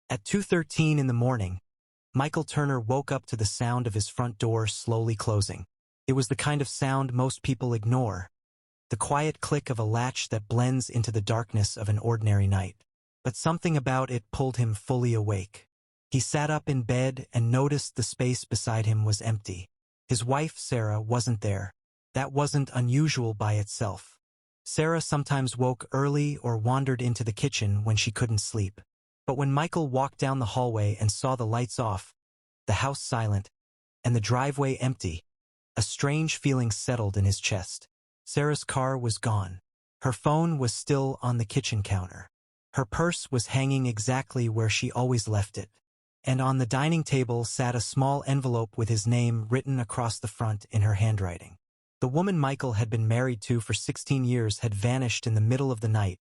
At 2:13 in the morning, Michael Turner woke up to the sound of his front door slowly closing. It was the kind of sound most people ignore, the quiet click of a latch that blends into the darkness of an ordinary night. But something about it pulled him fully awake. He sat up in bed and noticed the space beside him was empty. His wife, Sarah, wasn't there. That wasn't unusual by itself. Sarah sometimes woke early or wandered into the kitchen when she couldn't sleep. But when Michael walked down the hallway and saw the lights off, the house silent, and the driveway empty, a strange feeling settled in his chest. Sarah's car was gone. Her phone was still on the kitchen counter. Her purse was hanging exactly where she always left it. And on the dining table sat a small envelope with his name written across the front in her handwriting. The woman Michael had been married to for 16 years had vanished in the middle of the night,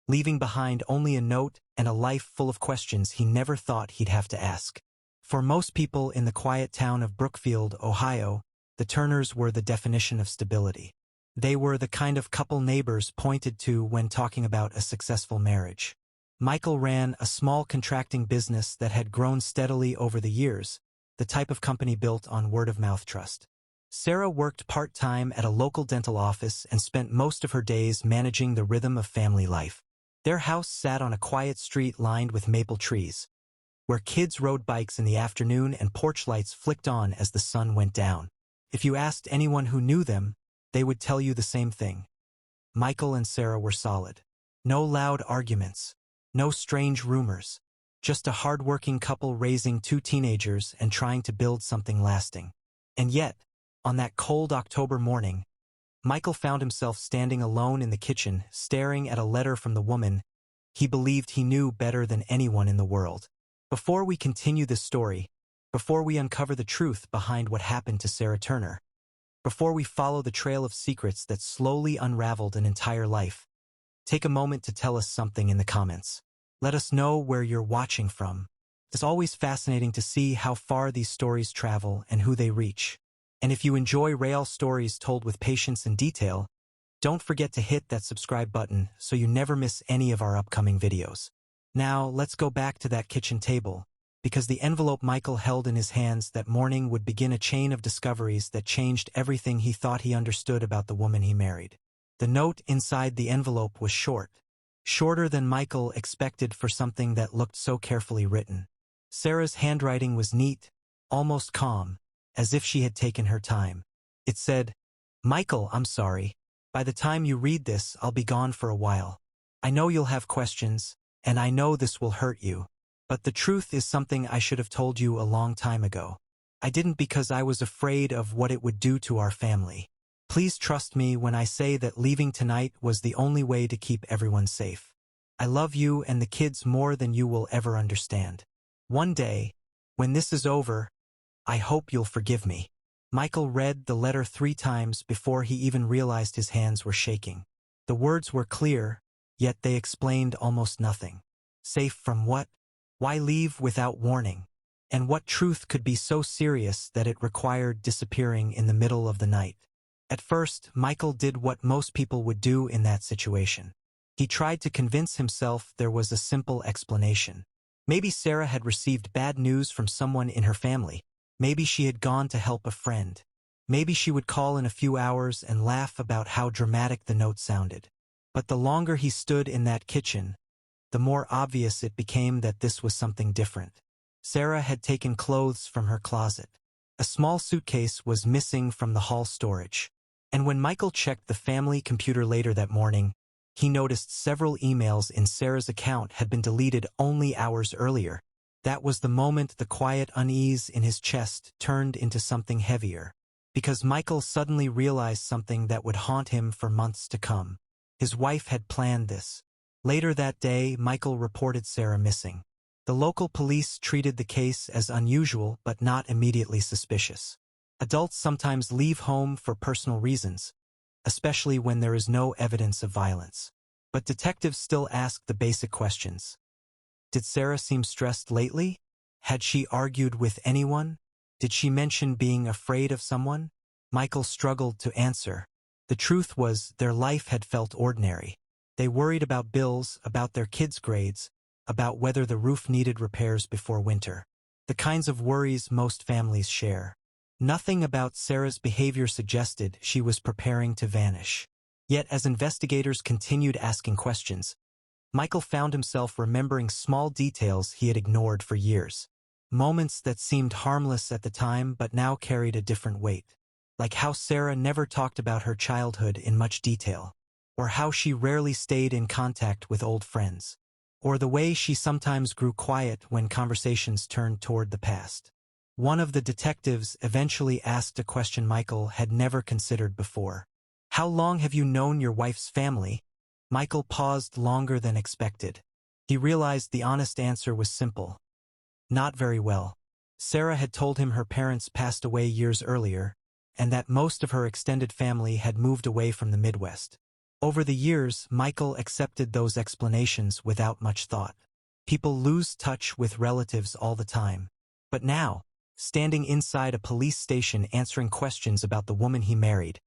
leaving behind only a note and a life full of questions he never thought he'd have to ask. For most people in the quiet town of Brookfield, Ohio, the Turners were the definition of stability. They were the kind of couple neighbors pointed to when talking about a successful marriage. Michael ran a small contracting business that had grown steadily over the years, the type of company built on word-of-mouth trust. Sarah worked part-time at a local dental office and spent most of her days managing the rhythm of family life. Their house sat on a quiet street lined with maple trees, where kids rode bikes in the afternoon and porch lights flicked on as the sun went down. If you asked anyone who knew them, they would tell you the same thing. Michael and Sarah were solid. No loud arguments. No strange rumors. Just a hard-working couple raising two teenagers and trying to build something lasting. And yet, on that cold October morning, Michael found himself standing alone in the kitchen, staring at a letter from the woman he believed he knew better than anyone in the world. Before we continue this story, before we uncover the truth behind what happened to Sarah Turner, before we follow the trail of secrets that slowly unraveled an entire life, take a moment to tell us something in the comments. Let us know where you're watching from. It's always fascinating to see how far these stories travel and who they reach. And if you enjoy real stories told with patience and detail, don't forget to hit that subscribe button so you never miss any of our upcoming videos. Now, let's go back to that kitchen table, because the envelope Michael held in his hands that morning would begin a chain of discoveries that changed everything he thought he understood about the woman he married. The note inside the envelope was short, shorter than Michael expected for something that looked so carefully written. Sarah's handwriting was neat, almost calm, as if she had taken her time. It said, "Michael, I'm sorry. By the time you read this, I'll be gone for a while. I know you'll have questions, and I know this will hurt you. But the truth is something I should have told you a long time ago. I didn't because I was afraid of what it would do to our family. Please trust me when I say that leaving tonight was the only way to keep everyone safe. I love you and the kids more than you will ever understand. One day, when this is over, I hope you'll forgive me." Michael read the letter 3 times before he even realized his hands were shaking. The words were clear, yet they explained almost nothing. Safe from what? Why leave without warning? And what truth could be so serious that it required disappearing in the middle of the night? At first, Michael did what most people would do in that situation. He tried to convince himself there was a simple explanation. Maybe Sarah had received bad news from someone in her family. Maybe she had gone to help a friend. Maybe she would call in a few hours and laugh about how dramatic the note sounded. But the longer he stood in that kitchen, the more obvious it became that this was something different. Sarah had taken clothes from her closet. A small suitcase was missing from the hall storage. And when Michael checked the family computer later that morning, he noticed several emails in Sarah's account had been deleted only hours earlier. That was the moment the quiet unease in his chest turned into something heavier, because Michael suddenly realized something that would haunt him for months to come. His wife had planned this. Later that day, Michael reported Sarah missing. The local police treated the case as unusual but not immediately suspicious. Adults sometimes leave home for personal reasons, especially when there is no evidence of violence. But detectives still asked the basic questions. Did Sarah seem stressed lately? Had she argued with anyone? Did she mention being afraid of someone? Michael struggled to answer. The truth was, their life had felt ordinary. They worried about bills, about their kids' grades, about whether the roof needed repairs before winter. The kinds of worries most families share. Nothing about Sarah's behavior suggested she was preparing to vanish. Yet as investigators continued asking questions, Michael found himself remembering small details he had ignored for years. Moments that seemed harmless at the time but now carried a different weight. Like how Sarah never talked about her childhood in much detail, or how she rarely stayed in contact with old friends, or the way she sometimes grew quiet when conversations turned toward the past. One of the detectives eventually asked a question Michael had never considered before. "How long have you known your wife's family?" Michael paused longer than expected. He realized the honest answer was simple. Not very well. Sarah had told him her parents passed away years earlier, and that most of her extended family had moved away from the Midwest. Over the years, Michael accepted those explanations without much thought. People lose touch with relatives all the time. But now, standing inside a police station answering questions about the woman he married,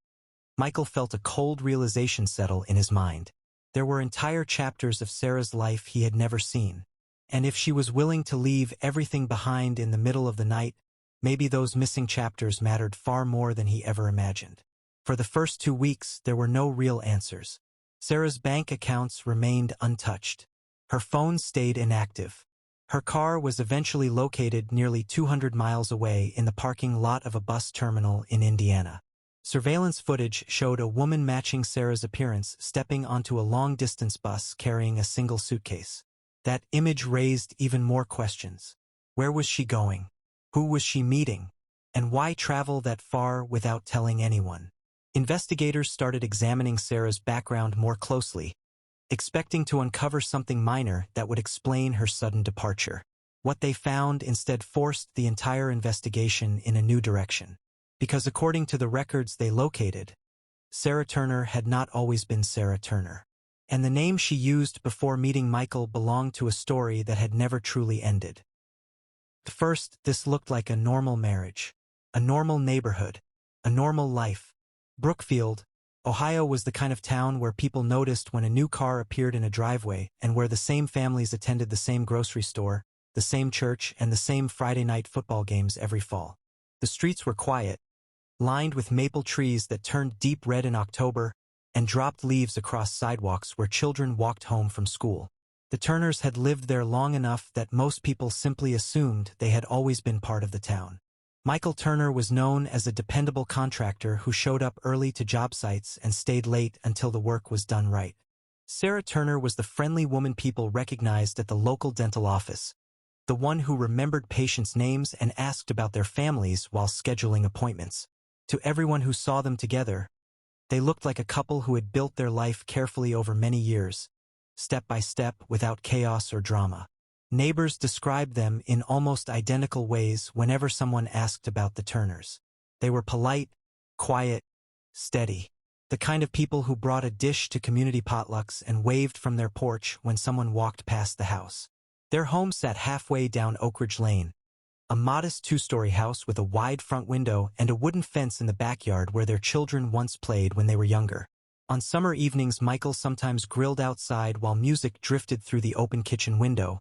Michael felt a cold realization settle in his mind. There were entire chapters of Sarah's life he had never seen. And if she was willing to leave everything behind in the middle of the night, maybe those missing chapters mattered far more than he ever imagined. For the first 2 weeks, there were no real answers. Sarah's bank accounts remained untouched. Her phone stayed inactive. Her car was eventually located nearly 200 miles away in the parking lot of a bus terminal in Indiana. Surveillance footage showed a woman matching Sarah's appearance stepping onto a long-distance bus carrying a single suitcase. That image raised even more questions. Where was she going? Who was she meeting? And why travel that far without telling anyone? Investigators started examining Sarah's background more closely, expecting to uncover something minor that would explain her sudden departure. What they found instead forced the entire investigation in a new direction. Because according to the records they located, Sarah Turner had not always been Sarah Turner. And the name she used before meeting Michael belonged to a story that had never truly ended. At first, this looked like a normal marriage, a normal neighborhood, a normal life. Brookfield, Ohio was the kind of town where people noticed when a new car appeared in a driveway and where the same families attended the same grocery store, the same church, and the same Friday night football games every fall. The streets were quiet, lined with maple trees that turned deep red in October, and dropped leaves across sidewalks where children walked home from school. The Turners had lived there long enough that most people simply assumed they had always been part of the town. Michael Turner was known as a dependable contractor who showed up early to job sites and stayed late until the work was done right. Sarah Turner was the friendly woman people recognized at the local dental office, the one who remembered patients' names and asked about their families while scheduling appointments. To everyone who saw them together, they looked like a couple who had built their life carefully over many years, step by step without chaos or drama. Neighbors described them in almost identical ways whenever someone asked about the Turners. They were polite, quiet, steady, the kind of people who brought a dish to community potlucks and waved from their porch when someone walked past the house. Their home sat halfway down Oak Ridge Lane, a modest 2-story house with a wide front window and a wooden fence in the backyard where their children once played when they were younger. On summer evenings, Michael sometimes grilled outside while music drifted through the open kitchen window,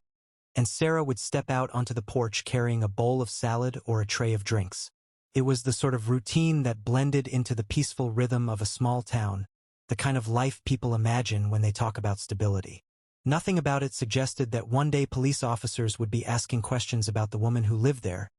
and Sarah would step out onto the porch carrying a bowl of salad or a tray of drinks. It was the sort of routine that blended into the peaceful rhythm of a small town, the kind of life people imagine when they talk about stability. Nothing about it suggested that one day police officers would be asking questions about the woman who lived there,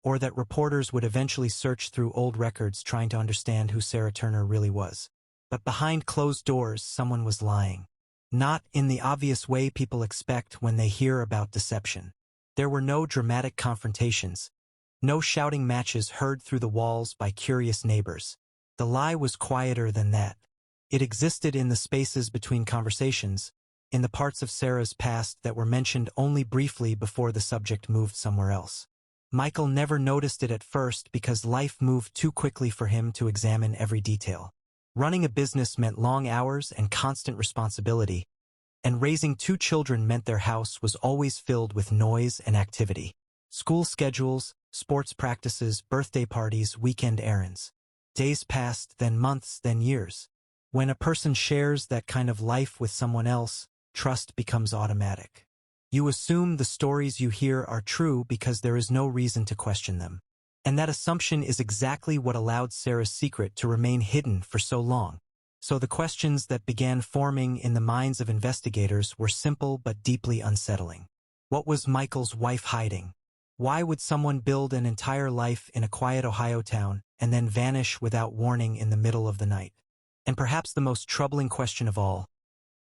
or that reporters would eventually search through old records trying to understand who Sarah Turner really was. But behind closed doors, someone was lying. Not in the obvious way people expect when they hear about deception. There were no dramatic confrontations, no shouting matches heard through the walls by curious neighbors. The lie was quieter than that. It existed in the spaces between conversations, in the parts of Sarah's past that were mentioned only briefly before the subject moved somewhere else. Michael never noticed it at first because life moved too quickly for him to examine every detail. Running a business meant long hours and constant responsibility, and raising 2 children meant their house was always filled with noise and activity. School schedules, sports practices, birthday parties, weekend errands. Days passed, then months, then years. When a person shares that kind of life with someone else, trust becomes automatic. You assume the stories you hear are true because there is no reason to question them. And that assumption is exactly what allowed Sarah's secret to remain hidden for so long. So the questions that began forming in the minds of investigators were simple but deeply unsettling. What was Michael's wife hiding? Why would someone build an entire life in a quiet Ohio town and then vanish without warning in the middle of the night? And perhaps the most troubling question of all,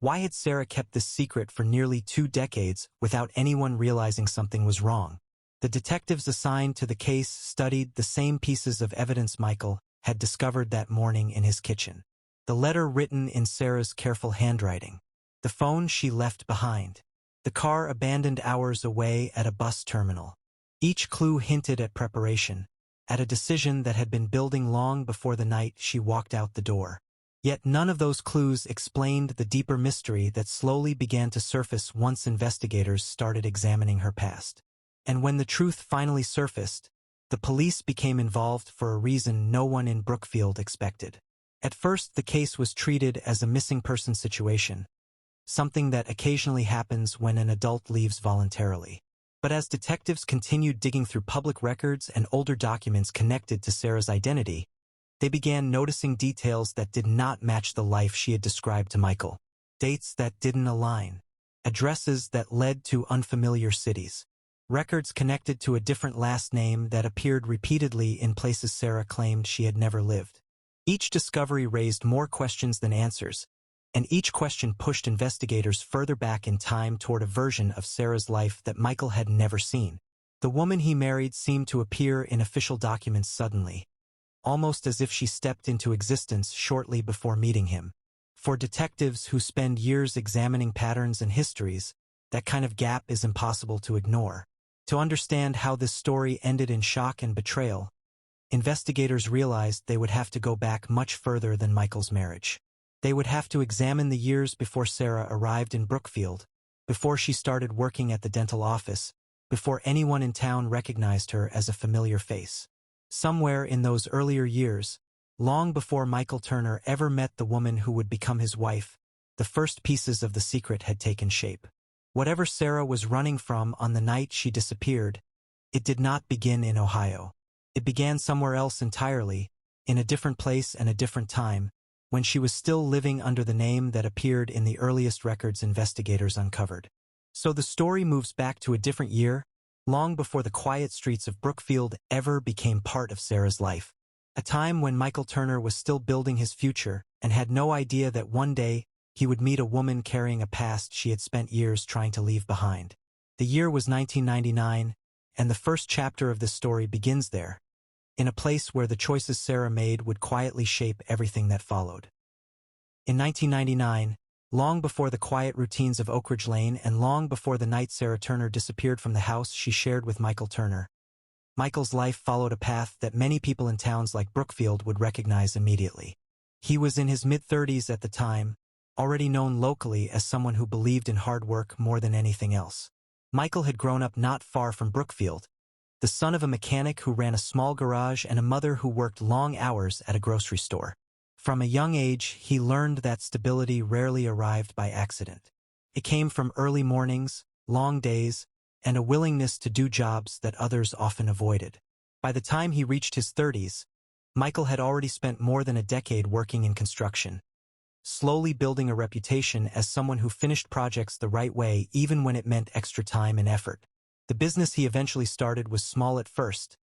why had Sarah kept this secret for nearly 2 decades without anyone realizing something was wrong? The detectives assigned to the case studied the same pieces of evidence Michael had discovered that morning in his kitchen. The letter written in Sarah's careful handwriting. The phone she left behind. The car abandoned hours away at a bus terminal. Each clue hinted at preparation, at a decision that had been building long before the night she walked out the door. Yet none of those clues explained the deeper mystery that slowly began to surface once investigators started examining her past. And when the truth finally surfaced, the police became involved for a reason no one in Brookfield expected. At first, the case was treated as a missing person situation, something that occasionally happens when an adult leaves voluntarily. But as detectives continued digging through public records and older documents connected to Sarah's identity, they began noticing details that did not match the life she had described to Michael. Dates that didn't align. Addresses that led to unfamiliar cities. Records connected to a different last name that appeared repeatedly in places Sarah claimed she had never lived. Each discovery raised more questions than answers, and each question pushed investigators further back in time toward a version of Sarah's life that Michael had never seen. The woman he married seemed to appear in official documents suddenly, almost as if she stepped into existence shortly before meeting him. For detectives who spend years examining patterns and histories, that kind of gap is impossible to ignore. To understand how this story ended in shock and betrayal, investigators realized they would have to go back much further than Michael's marriage. They would have to examine the years before Sarah arrived in Brookfield, before she started working at the dental office, before anyone in town recognized her as a familiar face. Somewhere in those earlier years, long before Michael Turner ever met the woman who would become his wife, the first pieces of the secret had taken shape. Whatever Sarah was running from on the night she disappeared, it did not begin in Ohio. It began somewhere else entirely, in a different place and a different time, when she was still living under the name that appeared in the earliest records investigators uncovered. So the story moves back to a different year, long before the quiet streets of Brookfield ever became part of Sarah's life. A time when Michael Turner was still building his future and had no idea that one day he would meet a woman carrying a past she had spent years trying to leave behind. The year was 1999, and the first chapter of this story begins there, in a place where the choices Sarah made would quietly shape everything that followed. In 1999, long before the quiet routines of Oak Ridge Lane and long before the night Sarah Turner disappeared from the house she shared with Michael Turner, Michael's life followed a path that many people in towns like Brookfield would recognize immediately. He was in his mid-30s at the time, already known locally as someone who believed in hard work more than anything else. Michael had grown up not far from Brookfield, the son of a mechanic who ran a small garage and a mother who worked long hours at a grocery store. From a young age, he learned that stability rarely arrived by accident. It came from early mornings, long days, and a willingness to do jobs that others often avoided. By the time he reached his 30s, Michael had already spent more than a decade working in construction, slowly building a reputation as someone who finished projects the right way even when it meant extra time and effort. The business he eventually started was small at first,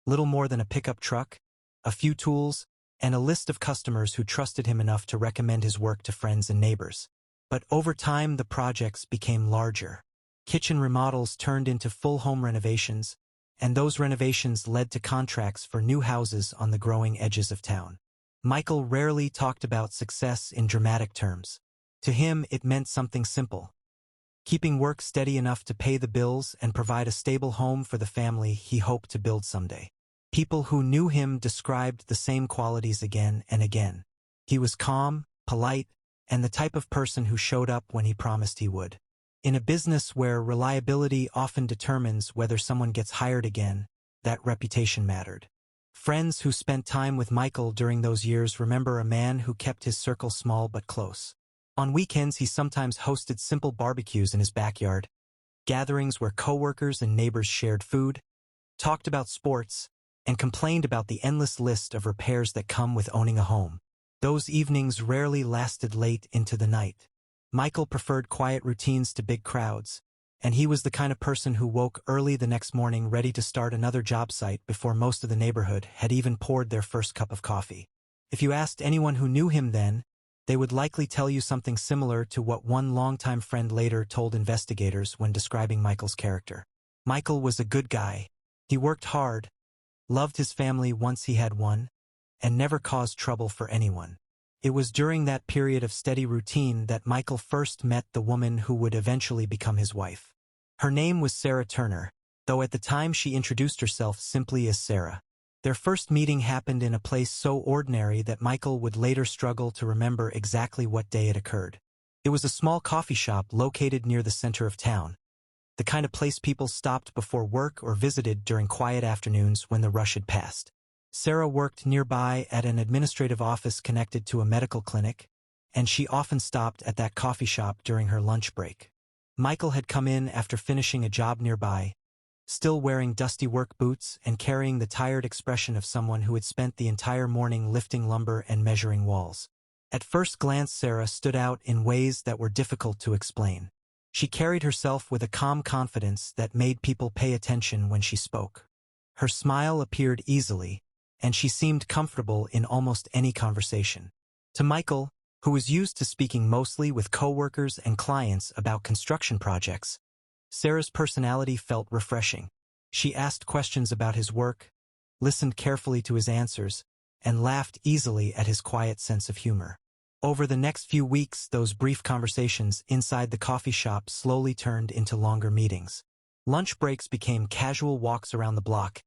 little more than a pickup truck, a few tools, and a list of customers who trusted him enough to recommend his work to friends and neighbors. But over time the projects became larger. Kitchen remodels turned into full home renovations, and those renovations led to contracts for new houses on the growing edges of town. Michael rarely talked about success in dramatic terms. To him, it meant something simple: keeping work steady enough to pay the bills and provide a stable home for the family he hoped to build someday. People who knew him described the same qualities again and again. He was calm, polite, and the type of person who showed up when he promised he would. In a business where reliability often determines whether someone gets hired again, that reputation mattered. Friends who spent time with Michael during those years remember a man who kept his circle small but close. On weekends he sometimes hosted simple barbecues in his backyard, gatherings where coworkers and neighbors shared food, talked about sports, and complained about the endless list of repairs that come with owning a home. Those evenings rarely lasted late into the night. Michael preferred quiet routines to big crowds, and he was the kind of person who woke early the next morning ready to start another job site before most of the neighborhood had even poured their first cup of coffee. If you asked anyone who knew him then, they would likely tell you something similar to what one longtime friend later told investigators when describing Michael's character. Michael was a good guy. He worked hard, loved his family once he had one, and never caused trouble for anyone. It was during that period of steady routine that Michael first met the woman who would eventually become his wife. Her name was Sarah Turner, though at the time she introduced herself simply as Sarah. Their first meeting happened in a place so ordinary that Michael would later struggle to remember exactly what day it occurred. It was a small coffee shop located near the center of town, the kind of place people stopped before work or visited during quiet afternoons when the rush had passed. Sarah worked nearby at an administrative office connected to a medical clinic, and she often stopped at that coffee shop during her lunch break. Michael had come in after finishing a job nearby, still wearing dusty work boots and carrying the tired expression of someone who had spent the entire morning lifting lumber and measuring walls. At first glance, Sarah stood out in ways that were difficult to explain. She carried herself with a calm confidence that made people pay attention when she spoke. Her smile appeared easily, and she seemed comfortable in almost any conversation. To Michael, who was used to speaking mostly with coworkers and clients about construction projects, Sarah's personality felt refreshing. She asked questions about his work, listened carefully to his answers, and laughed easily at his quiet sense of humor. Over the next few weeks, those brief conversations inside the coffee shop slowly turned into longer meetings. Lunch breaks became casual walks around the block,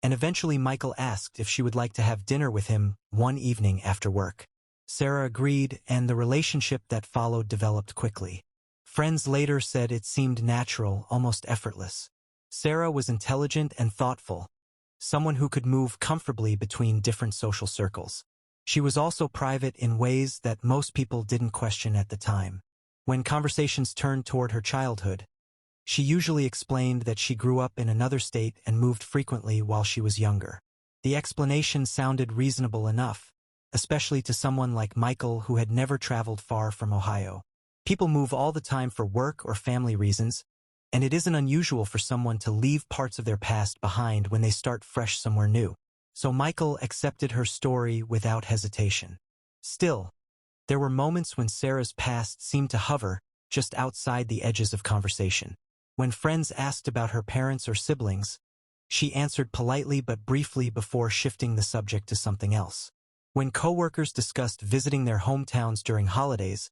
and eventually Michael asked if she would like to have dinner with him one evening after work. Sarah agreed, and the relationship that followed developed quickly. Friends later said it seemed natural, almost effortless. Sarah was intelligent and thoughtful, someone who could move comfortably between different social circles. She was also private in ways that most people didn't question at the time. When conversations turned toward her childhood, she usually explained that she grew up in another state and moved frequently while she was younger. The explanation sounded reasonable enough, especially to someone like Michael who had never traveled far from Ohio. People move all the time for work or family reasons, and it isn't unusual for someone to leave parts of their past behind when they start fresh somewhere new. So Michael accepted her story without hesitation. Still, there were moments when Sarah's past seemed to hover just outside the edges of conversation. When friends asked about her parents or siblings, she answered politely but briefly before shifting the subject to something else. When coworkers discussed visiting their hometowns during holidays,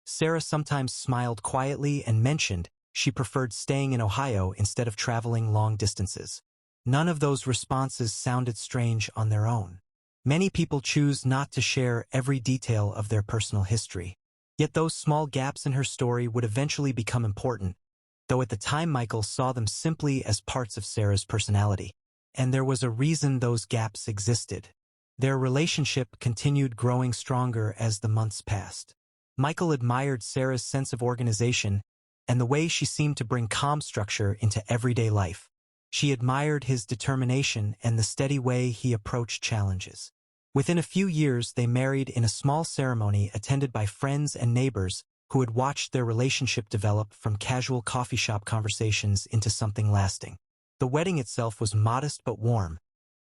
Sarah sometimes smiled quietly and mentioned she preferred staying in Ohio instead of traveling long distances. None of those responses sounded strange on their own. Many people choose not to share every detail of their personal history. Yet those small gaps in her story would eventually become important, though at the time Michael saw them simply as parts of Sarah's personality. And there was a reason those gaps existed. Their relationship continued growing stronger as the months passed. Michael admired Sarah's sense of organization and the way she seemed to bring calm structure into everyday life. She admired his determination and the steady way he approached challenges. Within a few years, they married in a small ceremony attended by friends and neighbors who had watched their relationship develop from casual coffee shop conversations into something lasting. The wedding itself was modest but warm,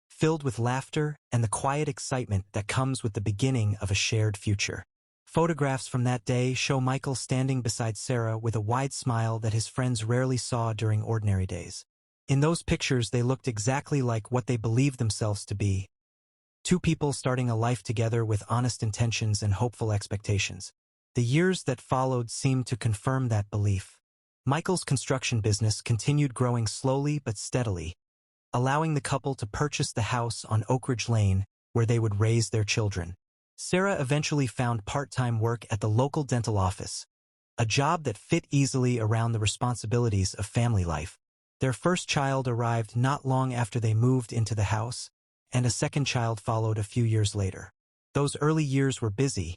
filled with laughter and the quiet excitement that comes with the beginning of a shared future. Photographs from that day show Michael standing beside Sarah with a wide smile that his friends rarely saw during ordinary days. In those pictures, they looked exactly like what they believed themselves to be. Two people starting a life together with honest intentions and hopeful expectations. The years that followed seemed to confirm that belief. Michael's construction business continued growing slowly but steadily, allowing the couple to purchase the house on Oak Ridge Lane where they would raise their children. Sarah eventually found part-time work at the local dental office, a job that fit easily around the responsibilities of family life. Their first child arrived not long after they moved into the house, and a second child followed a few years later. Those early years were busy,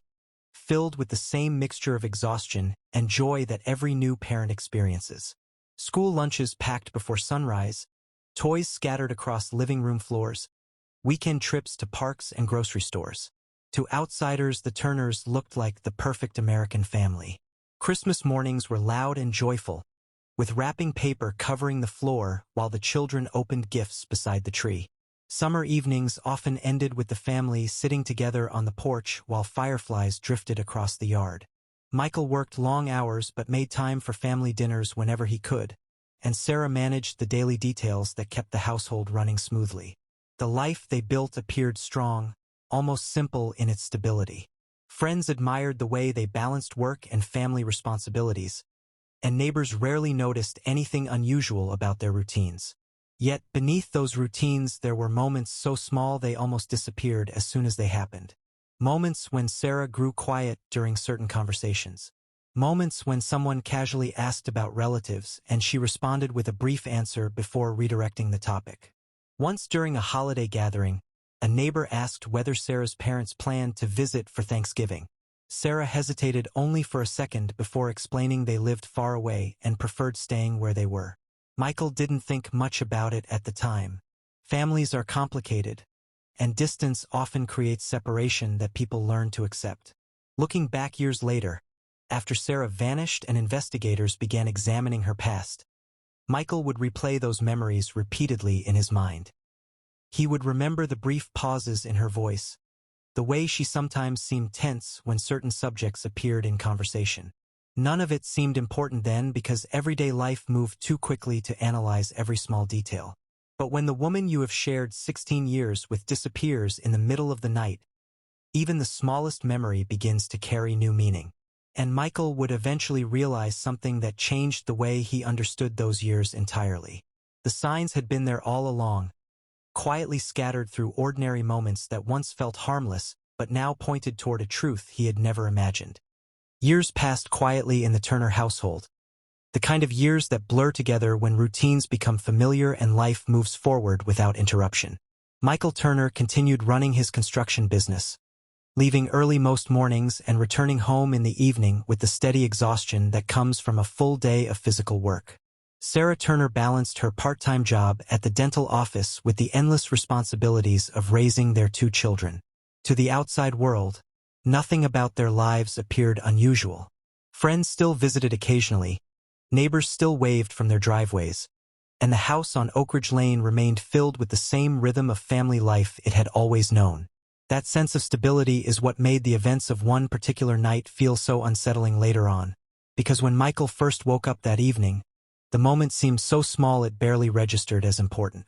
filled with the same mixture of exhaustion and joy that every new parent experiences. School lunches packed before sunrise, toys scattered across living room floors, weekend trips to parks and grocery stores. To outsiders, the Turners looked like the perfect American family. Christmas mornings were loud and joyful, with wrapping paper covering the floor while the children opened gifts beside the tree. Summer evenings often ended with the family sitting together on the porch while fireflies drifted across the yard. Michael worked long hours but made time for family dinners whenever he could, and Sarah managed the daily details that kept the household running smoothly. The life they built appeared strong, almost simple in its stability. Friends admired the way they balanced work and family responsibilities, and neighbors rarely noticed anything unusual about their routines. Yet beneath those routines there were moments so small they almost disappeared as soon as they happened. Moments when Sarah grew quiet during certain conversations. Moments when someone casually asked about relatives and she responded with a brief answer before redirecting the topic. Once during a holiday gathering, a neighbor asked whether Sarah's parents planned to visit for Thanksgiving. Sarah hesitated only for a second before explaining they lived far away and preferred staying where they were. Michael didn't think much about it at the time. Families are complicated, and distance often creates separation that people learn to accept. Looking back years later, after Sarah vanished and investigators began examining her past, Michael would replay those memories repeatedly in his mind. He would remember the brief pauses in her voice, the way she sometimes seemed tense when certain subjects appeared in conversation. None of it seemed important then because everyday life moved too quickly to analyze every small detail. But when the woman you have shared 16 years with disappears in the middle of the night, even the smallest memory begins to carry new meaning. And Michael would eventually realize something that changed the way he understood those years entirely. The signs had been there all along, quietly scattered through ordinary moments that once felt harmless but now pointed toward a truth he had never imagined. Years passed quietly in the Turner household, the kind of years that blur together when routines become familiar and life moves forward without interruption. Michael Turner continued running his construction business, leaving early most mornings and returning home in the evening with the steady exhaustion that comes from a full day of physical work. Sarah Turner balanced her part-time job at the dental office with the endless responsibilities of raising their two children. To the outside world, nothing about their lives appeared unusual. Friends still visited occasionally, neighbors still waved from their driveways, and the house on Oak Ridge Lane remained filled with the same rhythm of family life it had always known. That sense of stability is what made the events of one particular night feel so unsettling later on, because when Michael first woke up that evening, the moment seemed so small it barely registered as important.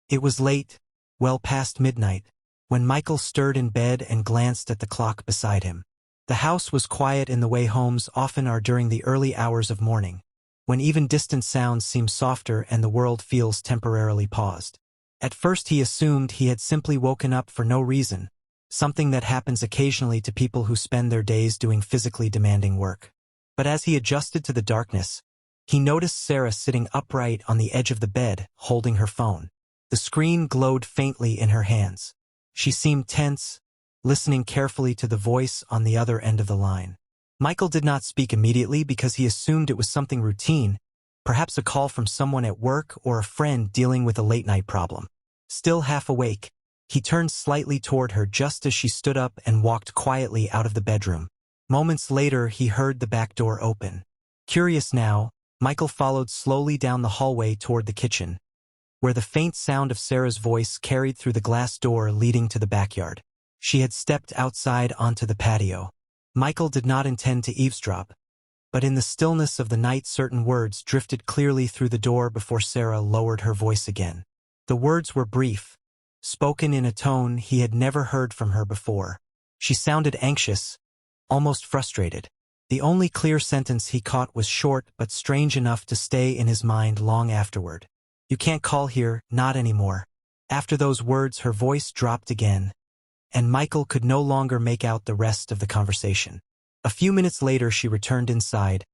It was late, well past midnight, when Michael stirred in bed and glanced at the clock beside him. The house was quiet in the way homes often are during the early hours of morning, when even distant sounds seem softer and the world feels temporarily paused. At first he assumed he had simply woken up for no reason, something that happens occasionally to people who spend their days doing physically demanding work. But as he adjusted to the darkness, he noticed Sarah sitting upright on the edge of the bed, holding her phone. The screen glowed faintly in her hands. She seemed tense, listening carefully to the voice on the other end of the line. Michael did not speak immediately because he assumed it was something routine, perhaps a call from someone at work or a friend dealing with a late-night problem. Still half awake, he turned slightly toward her just as she stood up and walked quietly out of the bedroom. Moments later, he heard the back door open. Curious now, Michael followed slowly down the hallway toward the kitchen, where the faint sound of Sarah's voice carried through the glass door leading to the backyard. She had stepped outside onto the patio. Michael did not intend to eavesdrop, but in the stillness of the night certain words drifted clearly through the door before Sarah lowered her voice again. The words were brief, spoken in a tone he had never heard from her before. She sounded anxious, almost frustrated. The only clear sentence he caught was short but strange enough to stay in his mind long afterward. "You can't call here, not anymore." After those words her voice dropped again, and Michael could no longer make out the rest of the conversation. A few minutes later she returned inside,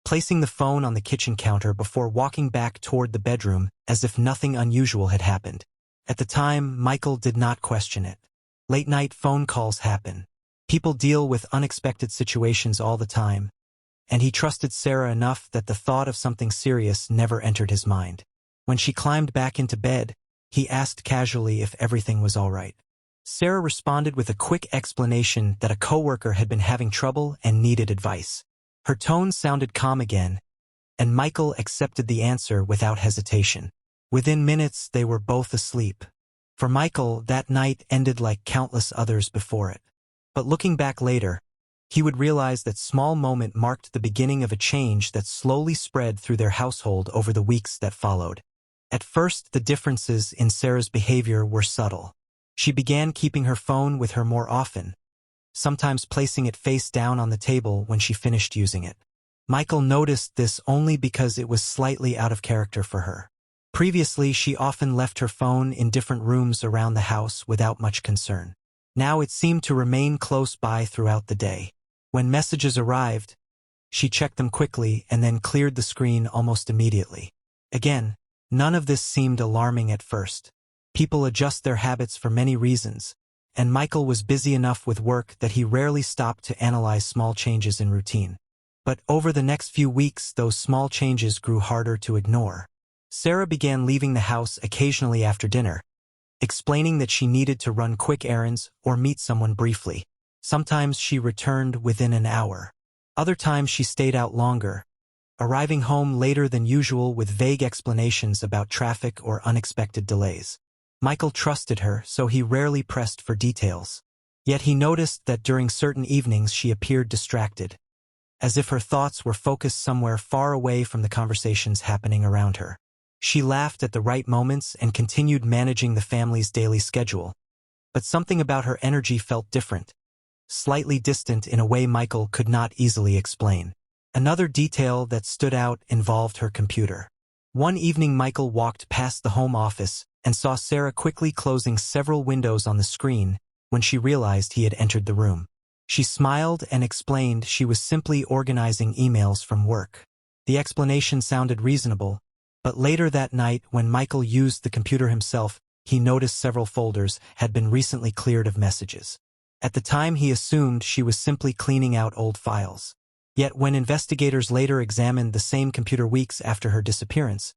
placing the phone on the kitchen counter before walking back toward the bedroom as if nothing unusual had happened. At the time, Michael did not question it. Late-night phone calls happen. People deal with unexpected situations all the time, and he trusted Sarah enough that the thought of something serious never entered his mind. When she climbed back into bed, he asked casually if everything was all right. Sarah responded with a quick explanation that a coworker had been having trouble and needed advice. Her tone sounded calm again, and Michael accepted the answer without hesitation. Within minutes, they were both asleep. For Michael, that night ended like countless others before it. But looking back later, he would realize that small moment marked the beginning of a change that slowly spread through their household over the weeks that followed. At first, the differences in Sarah's behavior were subtle. She began keeping her phone with her more often, sometimes placing it face down on the table when she finished using it. Michael noticed this only because it was slightly out of character for her. Previously, she often left her phone in different rooms around the house without much concern. Now it seemed to remain close by throughout the day. When messages arrived, she checked them quickly and then cleared the screen almost immediately. Again, none of this seemed alarming at first. People adjust their habits for many reasons, and Michael was busy enough with work that he rarely stopped to analyze small changes in routine. But over the next few weeks, those small changes grew harder to ignore. Sarah began leaving the house occasionally after dinner, explaining that she needed to run quick errands or meet someone briefly. Sometimes she returned within an hour. Other times she stayed out longer, arriving home later than usual with vague explanations about traffic or unexpected delays. Michael trusted her, so he rarely pressed for details. Yet he noticed that during certain evenings she appeared distracted, as if her thoughts were focused somewhere far away from the conversations happening around her. She laughed at the right moments and continued managing the family's daily schedule. But something about her energy felt different, slightly distant in a way Michael could not easily explain. Another detail that stood out involved her computer. One evening Michael walked past the home office and saw Sarah quickly closing several windows on the screen when she realized he had entered the room. She smiled and explained she was simply organizing emails from work. The explanation sounded reasonable, but later that night, when Michael used the computer himself, he noticed several folders had been recently cleared of messages. At the time, he assumed she was simply cleaning out old files. Yet when investigators later examined the same computer weeks after her disappearance,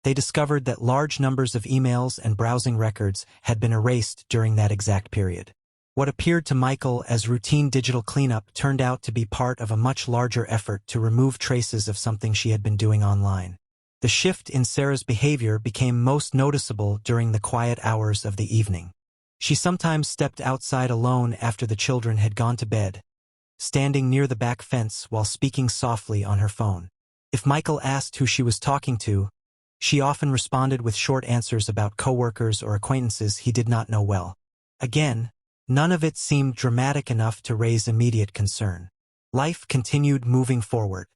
they discovered that large numbers of emails and browsing records had been erased during that exact period. What appeared to Michael as routine digital cleanup turned out to be part of a much larger effort to remove traces of something she had been doing online. The shift in Sarah's behavior became most noticeable during the quiet hours of the evening. She sometimes stepped outside alone after the children had gone to bed, standing near the back fence while speaking softly on her phone. If Michael asked who she was talking to, she often responded with short answers about coworkers or acquaintances he did not know well. Again, none of it seemed dramatic enough to raise immediate concern. Life continued moving forward.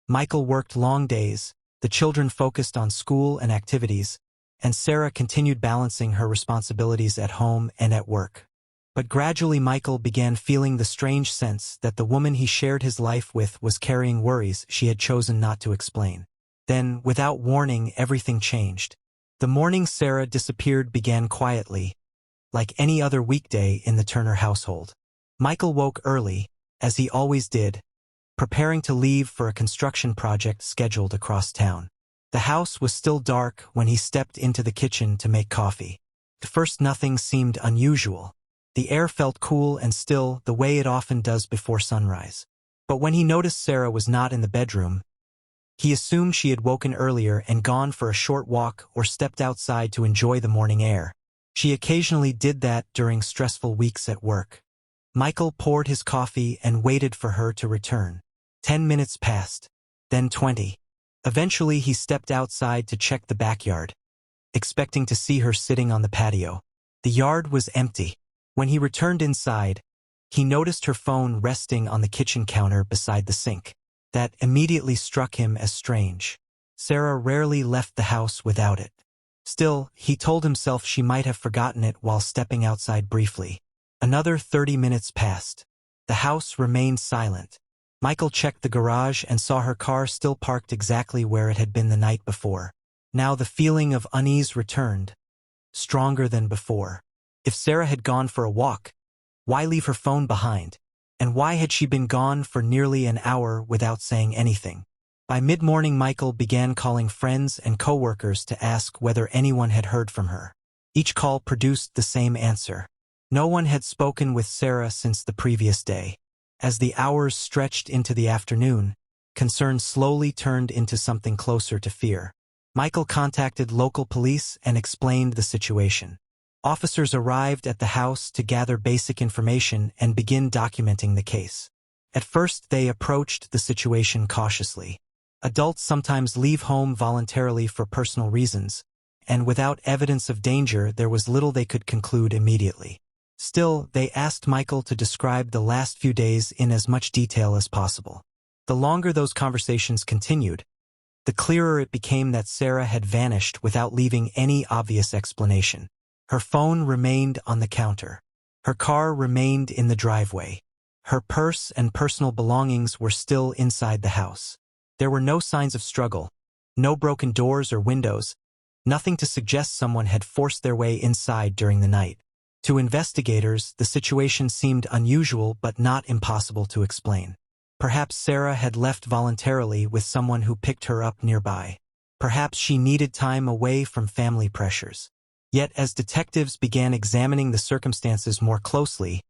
Michael worked long days, the children focused on school and activities, and Sarah continued balancing her responsibilities at home and at work. But gradually Michael began feeling the strange sense that the woman he shared his life with was carrying worries she had chosen not to explain. Then, without warning, everything changed. The morning Sarah disappeared began quietly, like any other weekday in the Turner household. Michael woke early, as he always did, preparing to leave for a construction project scheduled across town. The house was still dark when he stepped into the kitchen to make coffee. At first, nothing seemed unusual. The air felt cool and still, the way it often does before sunrise. But when he noticed Sarah was not in the bedroom, he assumed she had woken earlier and gone for a short walk or stepped outside to enjoy the morning air. She occasionally did that during stressful weeks at work. Michael poured his coffee and waited for her to return. 10 minutes passed, then 20. Eventually, he stepped outside to check the backyard, expecting to see her sitting on the patio. The yard was empty. When he returned inside, he noticed her phone resting on the kitchen counter beside the sink. That immediately struck him as strange. Sarah rarely left the house without it. Still, he told himself she might have forgotten it while stepping outside briefly. Another 30 minutes passed. The house remained silent. Michael checked the garage and saw her car still parked exactly where it had been the night before. Now the feeling of unease returned, stronger than before. If Sarah had gone for a walk, why leave her phone behind? And why had she been gone for nearly an hour without saying anything? By mid-morning, Michael began calling friends and coworkers to ask whether anyone had heard from her. Each call produced the same answer. No one had spoken with Sarah since the previous day. As the hours stretched into the afternoon, concern slowly turned into something closer to fear. Michael contacted local police and explained the situation. Officers arrived at the house to gather basic information and begin documenting the case. At first, they approached the situation cautiously. Adults sometimes leave home voluntarily for personal reasons, and without evidence of danger, there was little they could conclude immediately. Still, they asked Michael to describe the last few days in as much detail as possible. The longer those conversations continued, the clearer it became that Sarah had vanished without leaving any obvious explanation. Her phone remained on the counter. Her car remained in the driveway. Her purse and personal belongings were still inside the house. There were no signs of struggle, no broken doors or windows, nothing to suggest someone had forced their way inside during the night. To investigators, the situation seemed unusual but not impossible to explain. Perhaps Sarah had left voluntarily with someone who picked her up nearby. Perhaps she needed time away from family pressures. Yet as detectives began examining the circumstances more closely,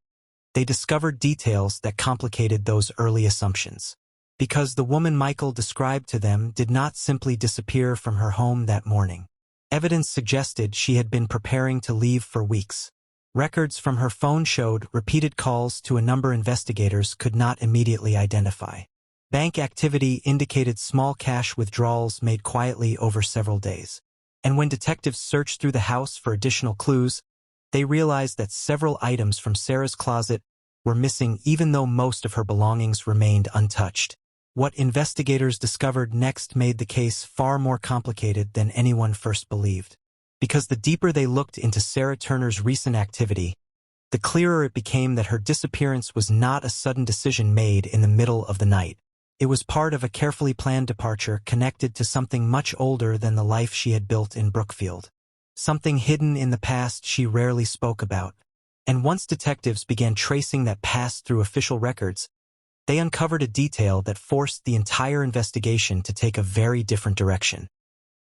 they discovered details that complicated those early assumptions. Because the woman Michael described to them did not simply disappear from her home that morning. Evidence suggested she had been preparing to leave for weeks. Records from her phone showed repeated calls to a number investigators could not immediately identify. Bank activity indicated small cash withdrawals made quietly over several days. And when detectives searched through the house for additional clues, they realized that several items from Sarah's closet were missing even though most of her belongings remained untouched. What investigators discovered next made the case far more complicated than anyone first believed. Because the deeper they looked into Sarah Turner's recent activity, the clearer it became that her disappearance was not a sudden decision made in the middle of the night. It was part of a carefully planned departure connected to something much older than the life she had built in Brookfield. Something hidden in the past she rarely spoke about. And once detectives began tracing that past through official records, they uncovered a detail that forced the entire investigation to take a very different direction.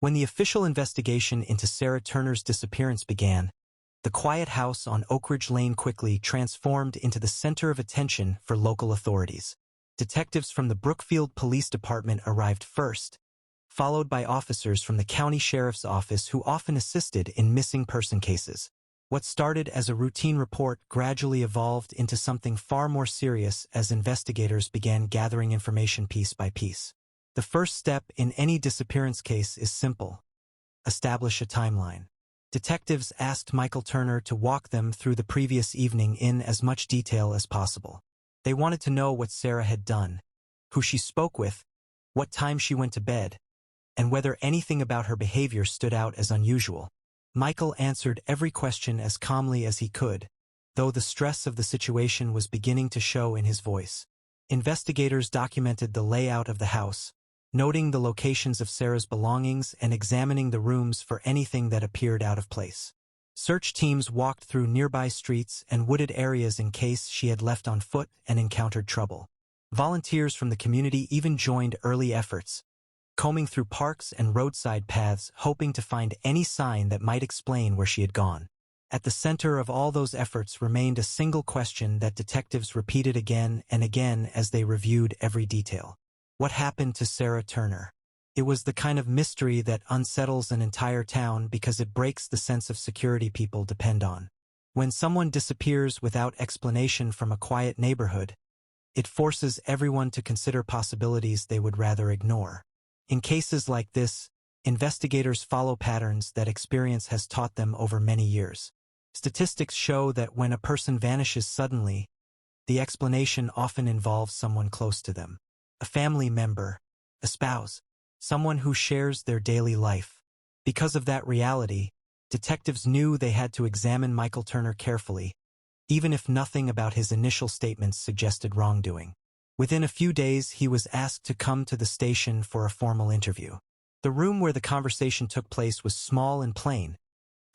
When the official investigation into Sarah Turner's disappearance began, the quiet house on Oak Ridge Lane quickly transformed into the center of attention for local authorities. Detectives from the Brookfield Police Department arrived first, followed by officers from the county sheriff's office who often assisted in missing person cases. What started as a routine report gradually evolved into something far more serious as investigators began gathering information piece by piece. The first step in any disappearance case is simple: establish a timeline. Detectives asked Michael Turner to walk them through the previous evening in as much detail as possible. They wanted to know what Sarah had done, who she spoke with, what time she went to bed, and whether anything about her behavior stood out as unusual. Michael answered every question as calmly as he could, though the stress of the situation was beginning to show in his voice. Investigators documented the layout of the house, noting the locations of Sarah's belongings and examining the rooms for anything that appeared out of place. Search teams walked through nearby streets and wooded areas in case she had left on foot and encountered trouble. Volunteers from the community even joined early efforts, combing through parks and roadside paths, hoping to find any sign that might explain where she had gone. At the center of all those efforts remained a single question that detectives repeated again and again as they reviewed every detail. What happened to Sarah Turner? It was the kind of mystery that unsettles an entire town because it breaks the sense of security people depend on. When someone disappears without explanation from a quiet neighborhood, it forces everyone to consider possibilities they would rather ignore. In cases like this, investigators follow patterns that experience has taught them over many years. Statistics show that when a person vanishes suddenly, the explanation often involves someone close to them. A family member, a spouse, someone who shares their daily life. Because of that reality, detectives knew they had to examine Michael Turner carefully, even if nothing about his initial statements suggested wrongdoing. Within a few days, he was asked to come to the station for a formal interview. The room where the conversation took place was small and plain,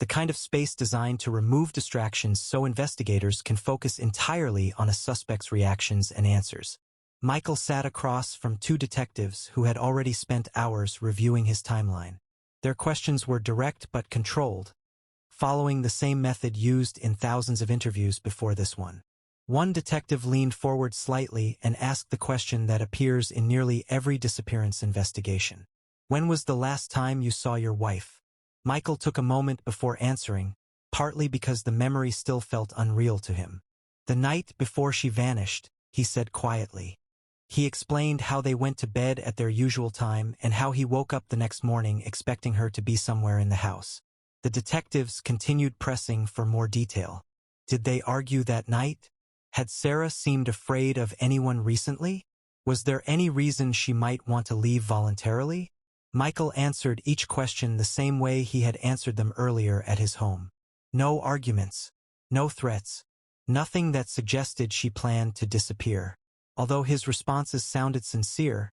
the kind of space designed to remove distractions so investigators can focus entirely on a suspect's reactions and answers. Michael sat across from two detectives who had already spent hours reviewing his timeline. Their questions were direct but controlled, following the same method used in thousands of interviews before this one. One detective leaned forward slightly and asked the question that appears in nearly every disappearance investigation. "When was the last time you saw your wife?" Michael took a moment before answering, partly because the memory still felt unreal to him. "The night before she vanished," he said quietly. He explained how they went to bed at their usual time and how he woke up the next morning expecting her to be somewhere in the house. The detectives continued pressing for more detail. Did they argue that night? Had Sarah seemed afraid of anyone recently? Was there any reason she might want to leave voluntarily? Michael answered each question the same way he had answered them earlier at his home. No arguments, no threats, nothing that suggested she planned to disappear. Although his responses sounded sincere,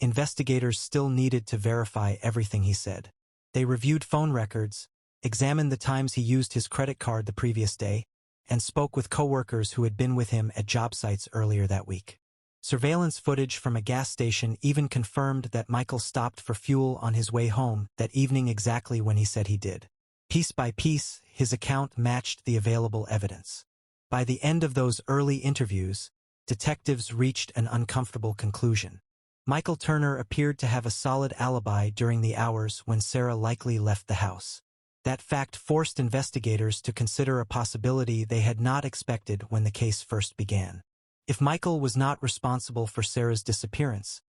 investigators still needed to verify everything he said. They reviewed phone records, examined the times he used his credit card the previous day, and spoke with coworkers who had been with him at job sites earlier that week. Surveillance footage from a gas station even confirmed that Michael stopped for fuel on his way home that evening exactly when he said he did. Piece by piece, his account matched the available evidence. By the end of those early interviews, detectives reached an uncomfortable conclusion. Michael Turner appeared to have a solid alibi during the hours when Sarah likely left the house. That fact forced investigators to consider a possibility they had not expected when the case first began. If Michael was not responsible for Sarah's disappearance,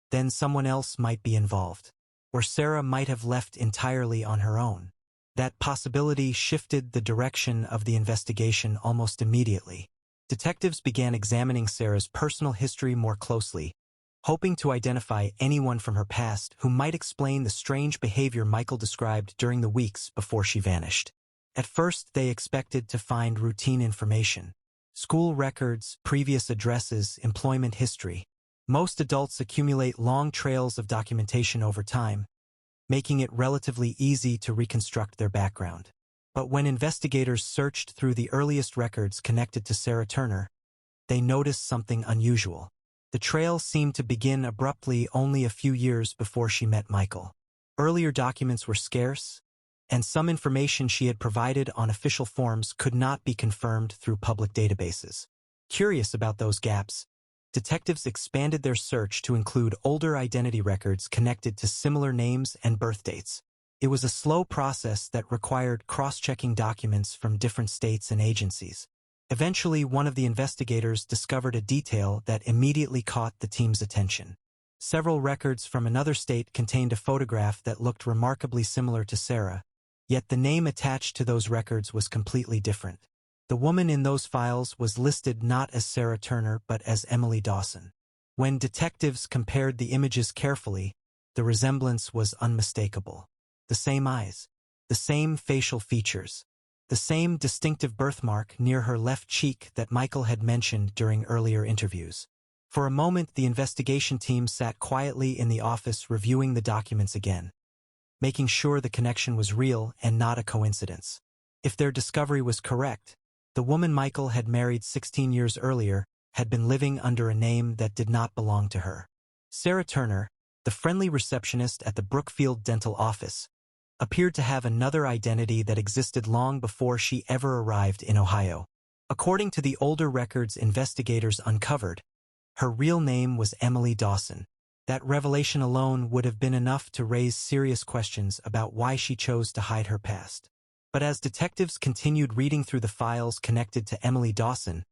then someone else might be involved, or Sarah might have left entirely on her own. That possibility shifted the direction of the investigation almost immediately. Detectives began examining Sarah's personal history more closely, hoping to identify anyone from her past who might explain the strange behavior Michael described during the weeks before she vanished. At first, they expected to find routine information: school records, previous addresses, employment history. Most adults accumulate long trails of documentation over time, making it relatively easy to reconstruct their background. But when investigators searched through the earliest records connected to Sarah Turner, they noticed something unusual. The trail seemed to begin abruptly only a few years before she met Michael. Earlier documents were scarce, and some information she had provided on official forms could not be confirmed through public databases. Curious about those gaps, detectives expanded their search to include older identity records connected to similar names and birth dates. It was a slow process that required cross-checking documents from different states and agencies. Eventually, one of the investigators discovered a detail that immediately caught the team's attention. Several records from another state contained a photograph that looked remarkably similar to Sarah, yet the name attached to those records was completely different. The woman in those files was listed not as Sarah Turner but as Emily Dawson. When detectives compared the images carefully, the resemblance was unmistakable. The same eyes, the same facial features, the same distinctive birthmark near her left cheek that Michael had mentioned during earlier interviews. For a moment, the investigation team sat quietly in the office reviewing the documents again, making sure the connection was real and not a coincidence. If their discovery was correct, the woman Michael had married 16 years earlier had been living under a name that did not belong to her. Sarah Turner, the friendly receptionist at the Brookfield dental office, appeared to have another identity that existed long before she ever arrived in Ohio. According to the older records investigators uncovered, her real name was Emily Dawson. That revelation alone would have been enough to raise serious questions about why she chose to hide her past. But as detectives continued reading through the files connected to Emily Dawson,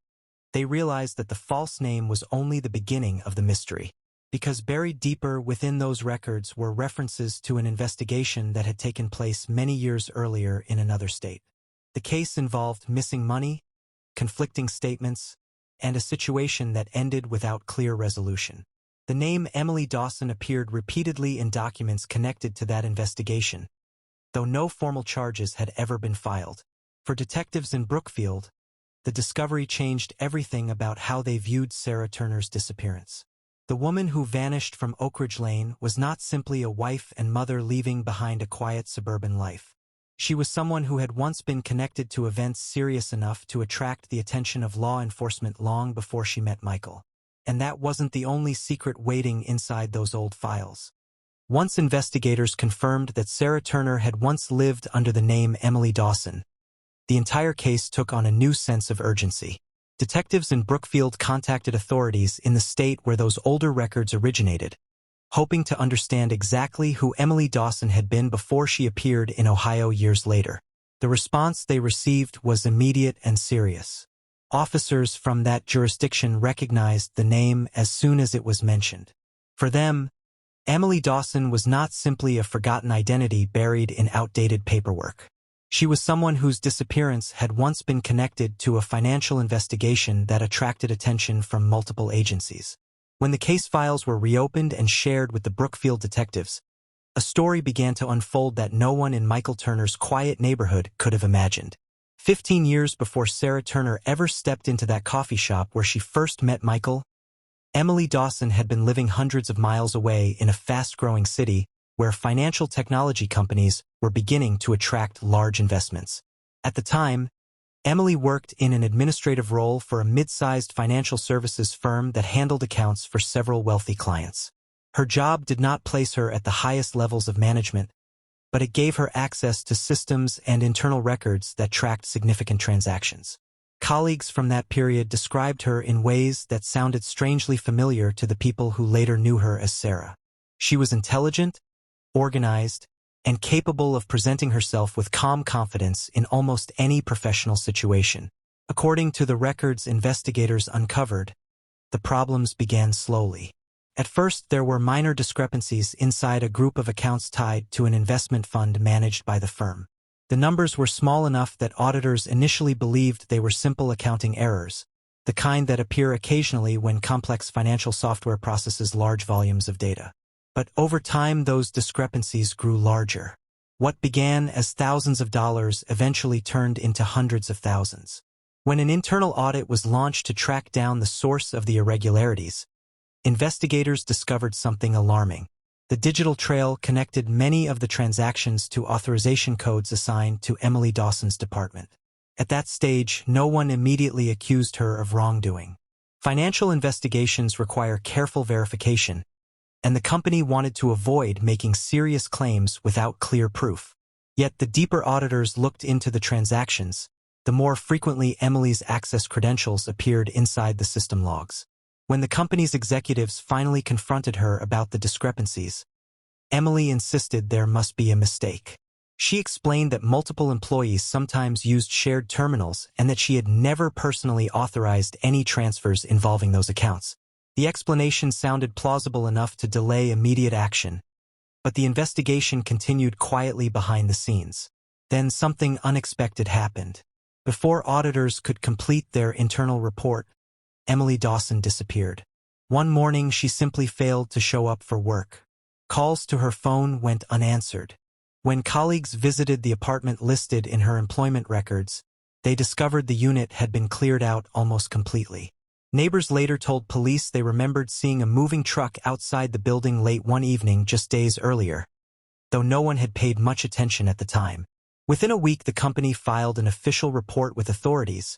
they realized that the false name was only the beginning of the mystery. Because buried deeper within those records were references to an investigation that had taken place many years earlier in another state. The case involved missing money, conflicting statements, and a situation that ended without clear resolution. The name Emily Dawson appeared repeatedly in documents connected to that investigation, though no formal charges had ever been filed. For detectives in Brookfield, the discovery changed everything about how they viewed Sarah Turner's disappearance. The woman who vanished from Oak Ridge Lane was not simply a wife and mother leaving behind a quiet suburban life. She was someone who had once been connected to events serious enough to attract the attention of law enforcement long before she met Michael. And that wasn't the only secret waiting inside those old files. Once investigators confirmed that Sarah Turner had once lived under the name Emily Dawson, the entire case took on a new sense of urgency. Detectives in Brookfield contacted authorities in the state where those older records originated, hoping to understand exactly who Emily Dawson had been before she appeared in Ohio years later. The response they received was immediate and serious. Officers from that jurisdiction recognized the name as soon as it was mentioned. For them, Emily Dawson was not simply a forgotten identity buried in outdated paperwork. She was someone whose disappearance had once been connected to a financial investigation that attracted attention from multiple agencies. When the case files were reopened and shared with the Brookfield detectives, a story began to unfold that no one in Michael Turner's quiet neighborhood could have imagined. 15 years before Sarah Turner ever stepped into that coffee shop where she first met Michael, Emily Dawson had been living hundreds of miles away in a fast-growing city where financial technology companies were beginning to attract large investments. At the time, Emily worked in an administrative role for a mid-sized financial services firm that handled accounts for several wealthy clients. Her job did not place her at the highest levels of management, but it gave her access to systems and internal records that tracked significant transactions. Colleagues from that period described her in ways that sounded strangely familiar to the people who later knew her as Sarah. She was intelligent, organized, and capable of presenting herself with calm confidence in almost any professional situation. According to the records investigators uncovered, the problems began slowly. At first, there were minor discrepancies inside a group of accounts tied to an investment fund managed by the firm. The numbers were small enough that auditors initially believed they were simple accounting errors, the kind that appear occasionally when complex financial software processes large volumes of data. But over time, those discrepancies grew larger. What began as thousands of dollars eventually turned into hundreds of thousands. When an internal audit was launched to track down the source of the irregularities, investigators discovered something alarming. The digital trail connected many of the transactions to authorization codes assigned to Emily Dawson's department. At that stage, no one immediately accused her of wrongdoing. Financial investigations require careful verification, and the company wanted to avoid making serious claims without clear proof. Yet the deeper auditors looked into the transactions, the more frequently Emily's access credentials appeared inside the system logs. When the company's executives finally confronted her about the discrepancies, Emily insisted there must be a mistake. She explained that multiple employees sometimes used shared terminals and that she had never personally authorized any transfers involving those accounts. The explanation sounded plausible enough to delay immediate action, but the investigation continued quietly behind the scenes. Then something unexpected happened. Before auditors could complete their internal report, Emily Dawson disappeared. One morning, she simply failed to show up for work. Calls to her phone went unanswered. When colleagues visited the apartment listed in her employment records, they discovered the unit had been cleared out almost completely. Neighbors later told police they remembered seeing a moving truck outside the building late one evening just days earlier, though no one had paid much attention at the time. Within a week, the company filed an official report with authorities,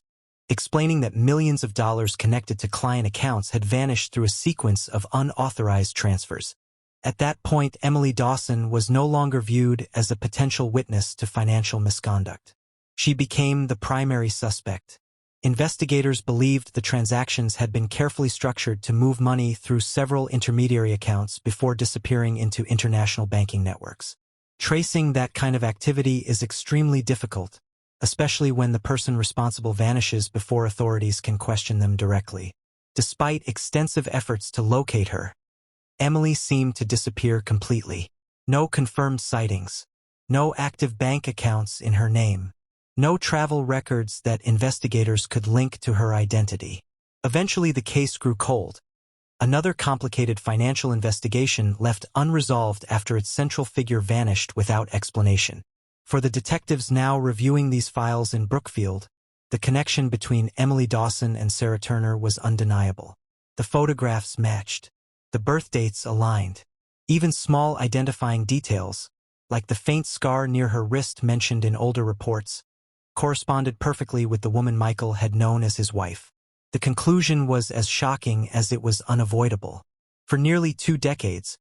explaining that millions of dollars connected to client accounts had vanished through a sequence of unauthorized transfers. At that point, Emily Dawson was no longer viewed as a potential witness to financial misconduct. She became the primary suspect. Investigators believed the transactions had been carefully structured to move money through several intermediary accounts before disappearing into international banking networks. Tracing that kind of activity is extremely difficult, especially when the person responsible vanishes before authorities can question them directly. Despite extensive efforts to locate her, Emily seemed to disappear completely. No confirmed sightings, no active bank accounts in her name, no travel records that investigators could link to her identity. Eventually, the case grew cold. Another complicated financial investigation left unresolved after its central figure vanished without explanation. For the detectives now reviewing these files in Brookfield, the connection between Emily Dawson and Sarah Turner was undeniable. The photographs matched. The birth dates aligned. Even small identifying details, like the faint scar near her wrist mentioned in older reports, corresponded perfectly with the woman Michael had known as his wife. The conclusion was as shocking as it was unavoidable. For nearly 2 decades,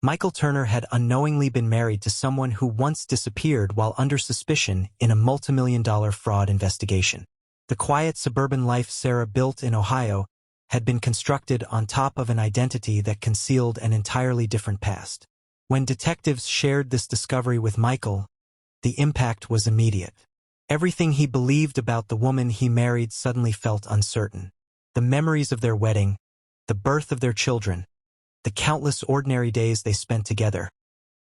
Michael Turner had unknowingly been married to someone who once disappeared while under suspicion in a multimillion-dollar fraud investigation. The quiet suburban life Sarah built in Ohio had been constructed on top of an identity that concealed an entirely different past. When detectives shared this discovery with Michael, the impact was immediate. Everything he believed about the woman he married suddenly felt uncertain. The memories of their wedding, the birth of their children, the countless ordinary days they spent together.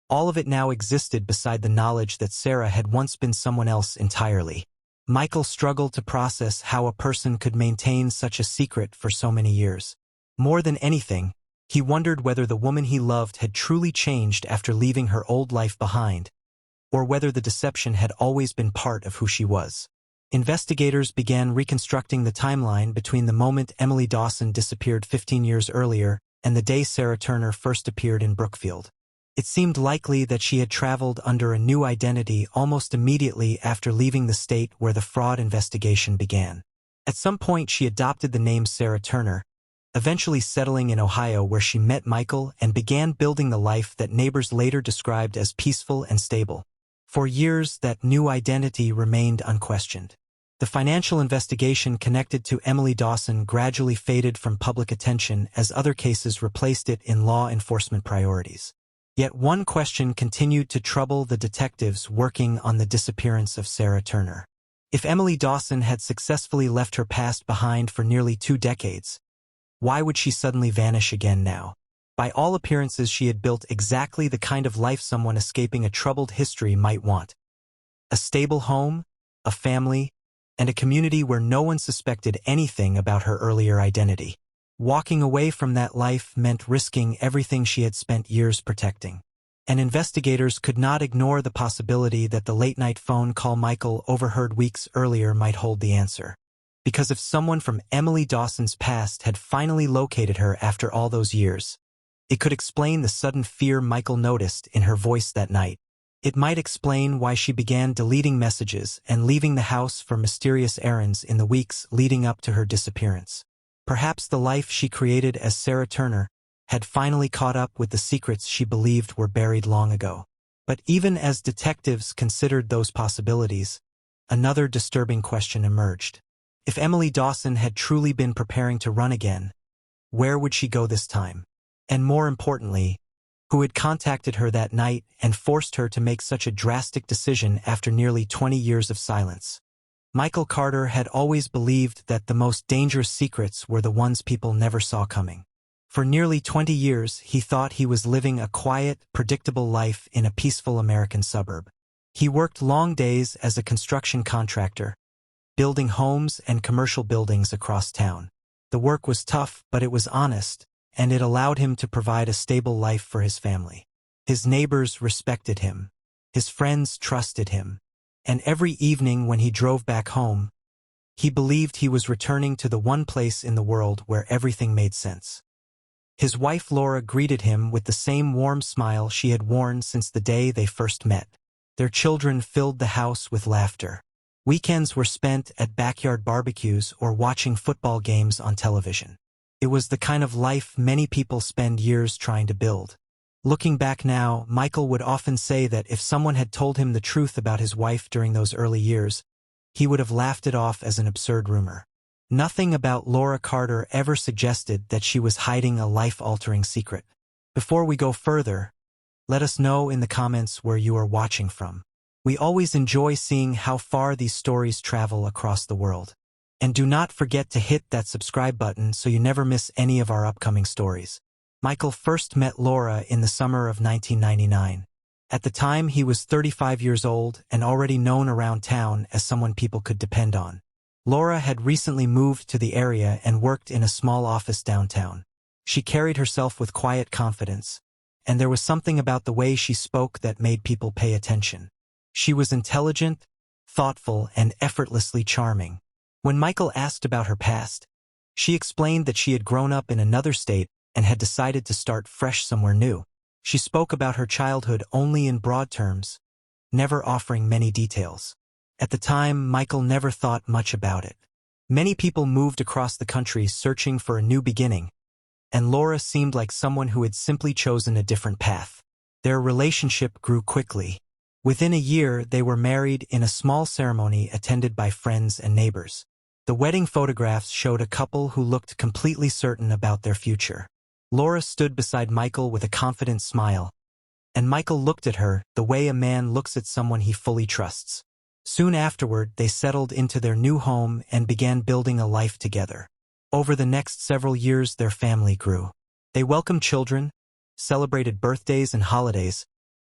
All of it now existed beside the knowledge that Sarah had once been someone else entirely. Michael struggled to process how a person could maintain such a secret for so many years. More than anything, he wondered whether the woman he loved had truly changed after leaving her old life behind, or whether the deception had always been part of who she was. Investigators began reconstructing the timeline between the moment Emily Dawson disappeared 15 years earlier and the day Sarah Turner first appeared in Brookfield. It seemed likely that she had traveled under a new identity almost immediately after leaving the state where the fraud investigation began. At some point she adopted the name Sarah Turner, eventually settling in Ohio where she met Michael and began building the life that neighbors later described as peaceful and stable. For years, that new identity remained unquestioned. The financial investigation connected to Emily Dawson gradually faded from public attention as other cases replaced it in law enforcement priorities. Yet one question continued to trouble the detectives working on the disappearance of Sarah Turner. If Emily Dawson had successfully left her past behind for nearly 2 decades, why would she suddenly vanish again now? By all appearances, she had built exactly the kind of life someone escaping a troubled history might want. A stable home, a family, and a community where no one suspected anything about her earlier identity. Walking away from that life meant risking everything she had spent years protecting. And investigators could not ignore the possibility that the late-night phone call Michael overheard weeks earlier might hold the answer. Because if someone from Emily Dawson's past had finally located her after all those years, it could explain the sudden fear Michael noticed in her voice that night. It might explain why she began deleting messages and leaving the house for mysterious errands in the weeks leading up to her disappearance. Perhaps the life she created as Sarah Turner had finally caught up with the secrets she believed were buried long ago. But even as detectives considered those possibilities, another disturbing question emerged. If Emily Dawson had truly been preparing to run again, where would she go this time? And more importantly, who had contacted her that night and forced her to make such a drastic decision after nearly 20 years of silence? Michael Carter had always believed that the most dangerous secrets were the ones people never saw coming. For nearly 20 years, he thought he was living a quiet, predictable life in a peaceful American suburb. He worked long days as a construction contractor, building homes and commercial buildings across town. The work was tough, but it was honest, and it allowed him to provide a stable life for his family. His neighbors respected him. His friends trusted him. And every evening when he drove back home, he believed he was returning to the one place in the world where everything made sense. His wife Laura greeted him with the same warm smile she had worn since the day they first met. Their children filled the house with laughter. Weekends were spent at backyard barbecues or watching football games on television. It was the kind of life many people spend years trying to build. Looking back now, Michael would often say that if someone had told him the truth about his wife during those early years, he would have laughed it off as an absurd rumor. Nothing about Laura Carter ever suggested that she was hiding a life-altering secret. Before we go further, let us know in the comments where you are watching from. We always enjoy seeing how far these stories travel across the world. And do not forget to hit that subscribe button so you never miss any of our upcoming stories. Michael first met Laura in the summer of 1999. At the time, he was 35 years old and already known around town as someone people could depend on. Laura had recently moved to the area and worked in a small office downtown. She carried herself with quiet confidence, and there was something about the way she spoke that made people pay attention. She was intelligent, thoughtful, and effortlessly charming. When Michael asked about her past, she explained that she had grown up in another state and had decided to start fresh somewhere new. She spoke about her childhood only in broad terms, never offering many details. At the time, Michael never thought much about it. Many people moved across the country searching for a new beginning, and Laura seemed like someone who had simply chosen a different path. Their relationship grew quickly. Within a year, they were married in a small ceremony attended by friends and neighbors. The wedding photographs showed a couple who looked completely certain about their future. Laura stood beside Michael with a confident smile, and Michael looked at her the way a man looks at someone he fully trusts. Soon afterward, they settled into their new home and began building a life together. Over the next several years, their family grew. They welcomed children, celebrated birthdays and holidays,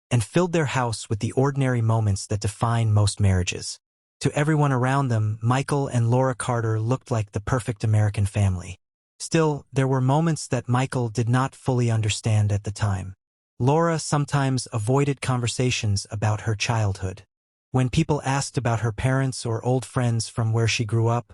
and filled their house with the ordinary moments that define most marriages. To everyone around them, Michael and Laura Carter looked like the perfect American family. Still, there were moments that Michael did not fully understand at the time. Laura sometimes avoided conversations about her childhood. When people asked about her parents or old friends from where she grew up,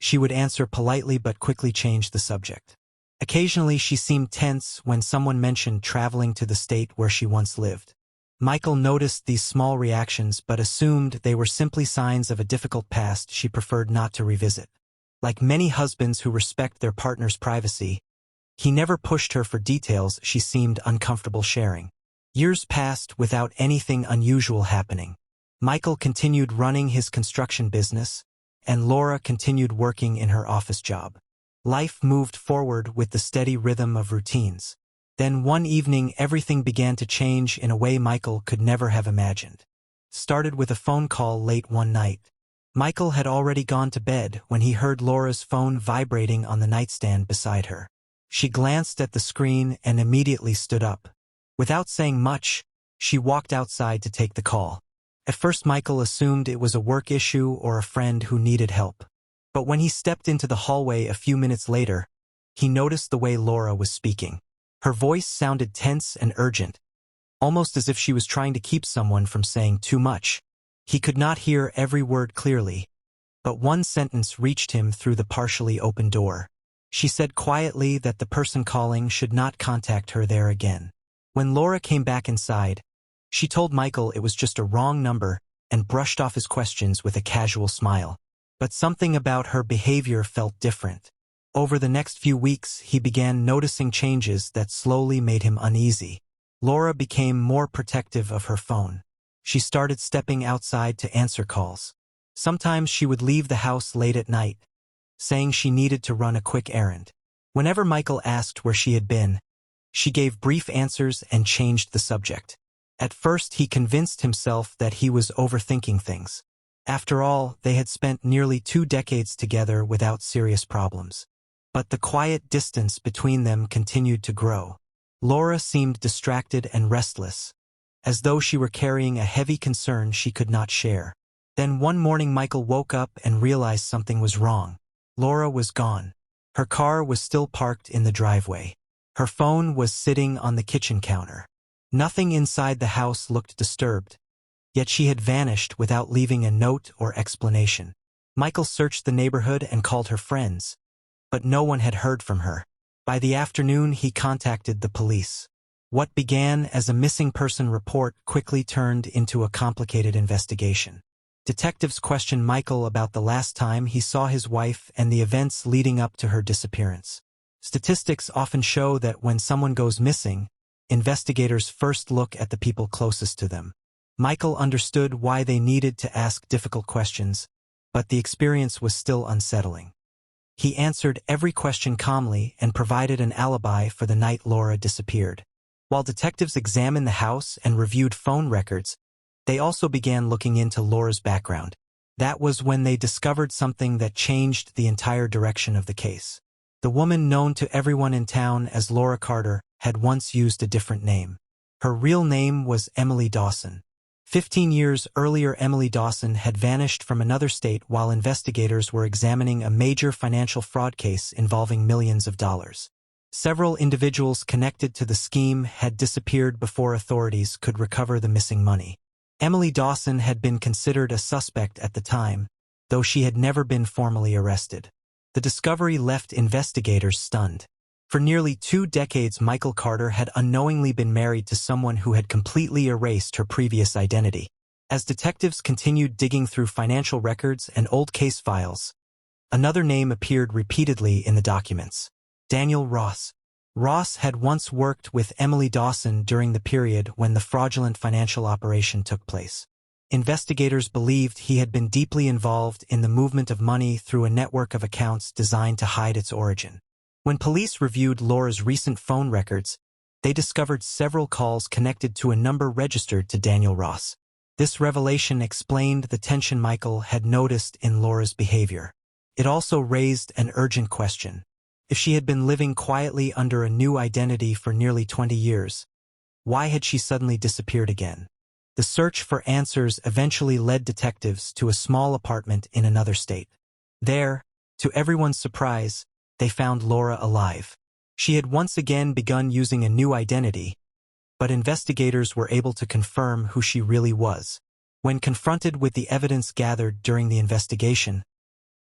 she would answer politely but quickly change the subject. Occasionally, she seemed tense when someone mentioned traveling to the state where she once lived. Michael noticed these small reactions but assumed they were simply signs of a difficult past she preferred not to revisit. Like many husbands who respect their partner's privacy, he never pushed her for details she seemed uncomfortable sharing. Years passed without anything unusual happening. Michael continued running his construction business, and Laura continued working in her office job. Life moved forward with the steady rhythm of routines. Then one evening, everything began to change in a way Michael could never have imagined. Started with a phone call late one night. Michael had already gone to bed when he heard Laura's phone vibrating on the nightstand beside her. She glanced at the screen and immediately stood up. Without saying much, she walked outside to take the call. At first, Michael assumed it was a work issue or a friend who needed help. But when he stepped into the hallway a few minutes later, he noticed the way Laura was speaking. Her voice sounded tense and urgent, almost as if she was trying to keep someone from saying too much. He could not hear every word clearly, but one sentence reached him through the partially open door. She said quietly that the person calling should not contact her there again. When Laura came back inside, she told Michael it was just a wrong number and brushed off his questions with a casual smile. But something about her behavior felt different. Over the next few weeks, he began noticing changes that slowly made him uneasy. Laura became more protective of her phone. She started stepping outside to answer calls. Sometimes she would leave the house late at night, saying she needed to run a quick errand. Whenever Michael asked where she had been, she gave brief answers and changed the subject. At first, he convinced himself that he was overthinking things. After all, they had spent nearly 2 decades together without serious problems. But the quiet distance between them continued to grow. Laura seemed distracted and restless, as though she were carrying a heavy concern she could not share. Then one morning, Michael woke up and realized something was wrong. Laura was gone. Her car was still parked in the driveway. Her phone was sitting on the kitchen counter. Nothing inside the house looked disturbed, yet she had vanished without leaving a note or explanation. Michael searched the neighborhood and called her friends, but no one had heard from her. By the afternoon, he contacted the police. What began as a missing person report quickly turned into a complicated investigation. Detectives questioned Michael about the last time he saw his wife and the events leading up to her disappearance. Statistics often show that when someone goes missing, investigators first look at the people closest to them. Michael understood why they needed to ask difficult questions, but the experience was still unsettling. He answered every question calmly and provided an alibi for the night Laura disappeared. While detectives examined the house and reviewed phone records, they also began looking into Laura's background. That was when they discovered something that changed the entire direction of the case. The woman known to everyone in town as Laura Carter had once used a different name. Her real name was Emily Dawson. 15 years earlier, Emily Dawson had vanished from another state while investigators were examining a major financial fraud case involving millions of dollars. Several individuals connected to the scheme had disappeared before authorities could recover the missing money. Emily Dawson had been considered a suspect at the time, though she had never been formally arrested. The discovery left investigators stunned. For nearly 2 decades, Michael Carter had unknowingly been married to someone who had completely erased her previous identity. As detectives continued digging through financial records and old case files, another name appeared repeatedly in the documents: Daniel Ross. Ross had once worked with Emily Dawson during the period when the fraudulent financial operation took place. Investigators believed he had been deeply involved in the movement of money through a network of accounts designed to hide its origin. When police reviewed Laura's recent phone records, they discovered several calls connected to a number registered to Daniel Ross. This revelation explained the tension Michael had noticed in Laura's behavior. It also raised an urgent question. If she had been living quietly under a new identity for nearly 20 years, why had she suddenly disappeared again? The search for answers eventually led detectives to a small apartment in another state. There, to everyone's surprise, they found Laura alive. She had once again begun using a new identity, but investigators were able to confirm who she really was. When confronted with the evidence gathered during the investigation,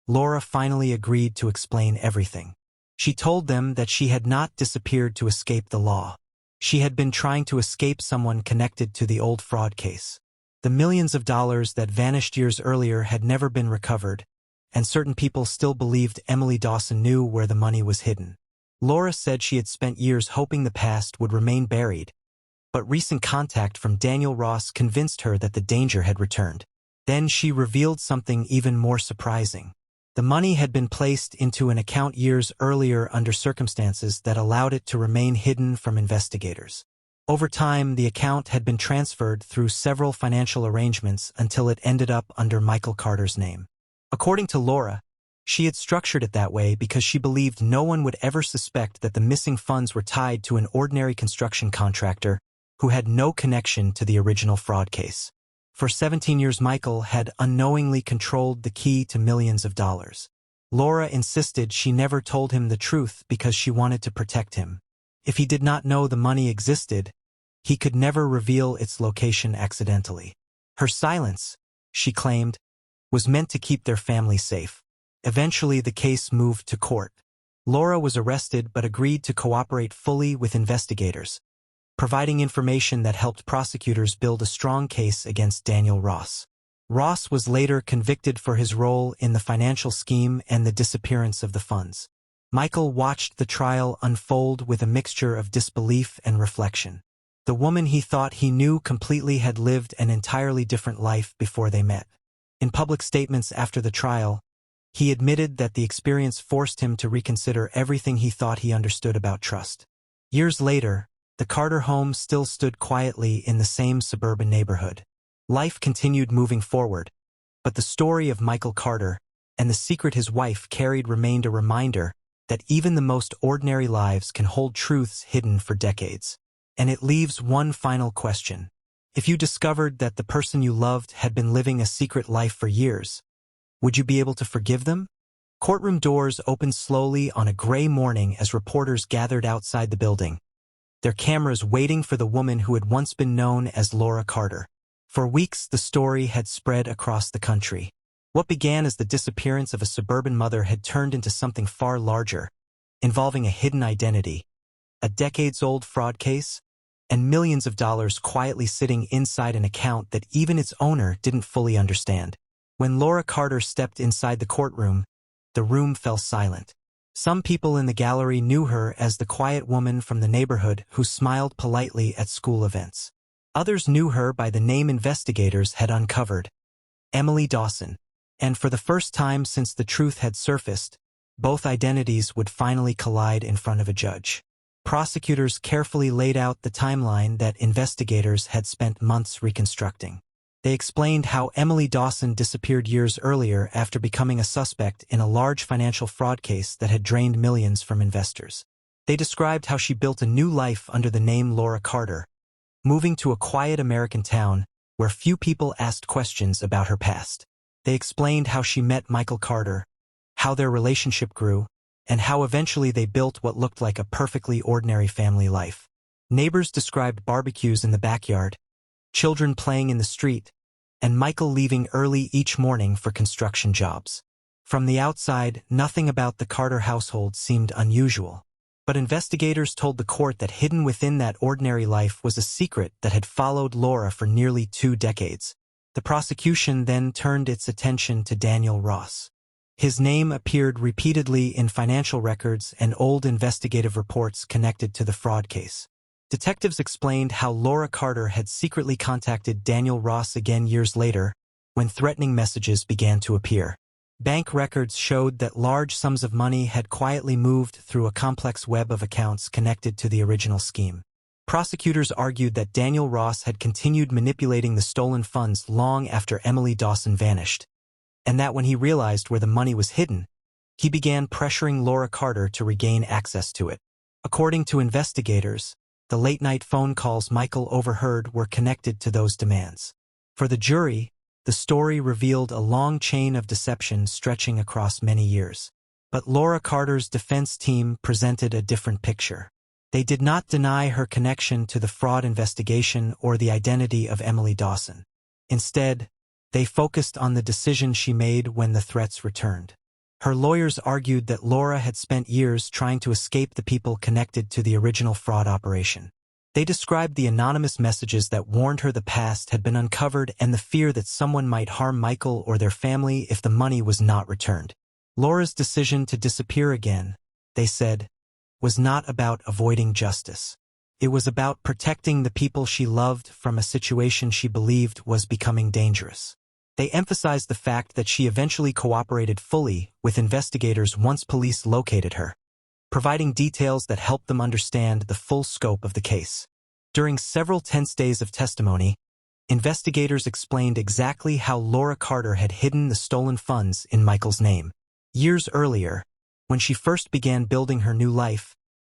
Laura finally agreed to explain everything. She told them that she had not disappeared to escape the law. She had been trying to escape someone connected to the old fraud case. The millions of dollars that vanished years earlier had never been recovered, and certain people still believed Emily Dawson knew where the money was hidden. Laura said she had spent years hoping the past would remain buried, but recent contact from Daniel Ross convinced her that the danger had returned. Then she revealed something even more surprising. The money had been placed into an account years earlier under circumstances that allowed it to remain hidden from investigators. Over time, the account had been transferred through several financial arrangements until it ended up under Michael Carter's name. According to Laura, she had structured it that way because she believed no one would ever suspect that the missing funds were tied to an ordinary construction contractor who had no connection to the original fraud case. For 17 years, Michael had unknowingly controlled the key to millions of dollars. Laura insisted she never told him the truth because she wanted to protect him. If he did not know the money existed, he could never reveal its location accidentally. Her silence, she claimed, was meant to keep their family safe. Eventually, the case moved to court. Laura was arrested but agreed to cooperate fully with investigators, providing information that helped prosecutors build a strong case against Daniel Ross. Ross was later convicted for his role in the financial scheme and the disappearance of the funds. Michael watched the trial unfold with a mixture of disbelief and reflection. The woman he thought he knew completely had lived an entirely different life before they met. In public statements after the trial, he admitted that the experience forced him to reconsider everything he thought he understood about trust. Years later, the Carter home still stood quietly in the same suburban neighborhood. Life continued moving forward, but the story of Michael Carter and the secret his wife carried remained a reminder that even the most ordinary lives can hold truths hidden for decades. And it leaves one final question. If you discovered that the person you loved had been living a secret life for years, would you be able to forgive them? Courtroom doors opened slowly on a gray morning as reporters gathered outside the building, their cameras waiting for the woman who had once been known as Laura Carter. For weeks, the story had spread across the country. What began as the disappearance of a suburban mother had turned into something far larger, involving a hidden identity, a decades-old fraud case, and millions of dollars quietly sitting inside an account that even its owner didn't fully understand. When Laura Carter stepped inside the courtroom, the room fell silent. Some people in the gallery knew her as the quiet woman from the neighborhood who smiled politely at school events. Others knew her by the name investigators had uncovered: Emily Dawson. And for the first time since the truth had surfaced, both identities would finally collide in front of a judge. Prosecutors carefully laid out the timeline that investigators had spent months reconstructing. They explained how Emily Dawson disappeared years earlier after becoming a suspect in a large financial fraud case that had drained millions from investors. They described how she built a new life under the name Laura Carter, moving to a quiet American town where few people asked questions about her past. They explained how she met Michael Carter, how their relationship grew, and how eventually they built what looked like a perfectly ordinary family life. Neighbors described barbecues in the backyard, children playing in the street, and Michael leaving early each morning for construction jobs. From the outside, nothing about the Carter household seemed unusual. But investigators told the court that hidden within that ordinary life was a secret that had followed Laura for nearly 2 decades. The prosecution then turned its attention to Daniel Ross. His name appeared repeatedly in financial records and old investigative reports connected to the fraud case. Detectives explained how Laura Carter had secretly contacted Daniel Ross again years later, when threatening messages began to appear. Bank records showed that large sums of money had quietly moved through a complex web of accounts connected to the original scheme. Prosecutors argued that Daniel Ross had continued manipulating the stolen funds long after Emily Dawson vanished, and that when he realized where the money was hidden, he began pressuring Laura Carter to regain access to it. According to investigators, the late-night phone calls Michael overheard were connected to those demands. For the jury, the story revealed a long chain of deception stretching across many years. But Laura Carter's defense team presented a different picture. They did not deny her connection to the fraud investigation or the identity of Emily Dawson. Instead, they focused on the decision she made when the threats returned. Her lawyers argued that Laura had spent years trying to escape the people connected to the original fraud operation. They described the anonymous messages that warned her the past had been uncovered and the fear that someone might harm Michael or their family if the money was not returned. Laura's decision to disappear again, they said, was not about avoiding justice. It was about protecting the people she loved from a situation she believed was becoming dangerous. They emphasized the fact that she eventually cooperated fully with investigators once police located her, providing details that helped them understand the full scope of the case. During several tense days of testimony, investigators explained exactly how Laura Carter had hidden the stolen funds in Michael's name. Years earlier, when she first began building her new life,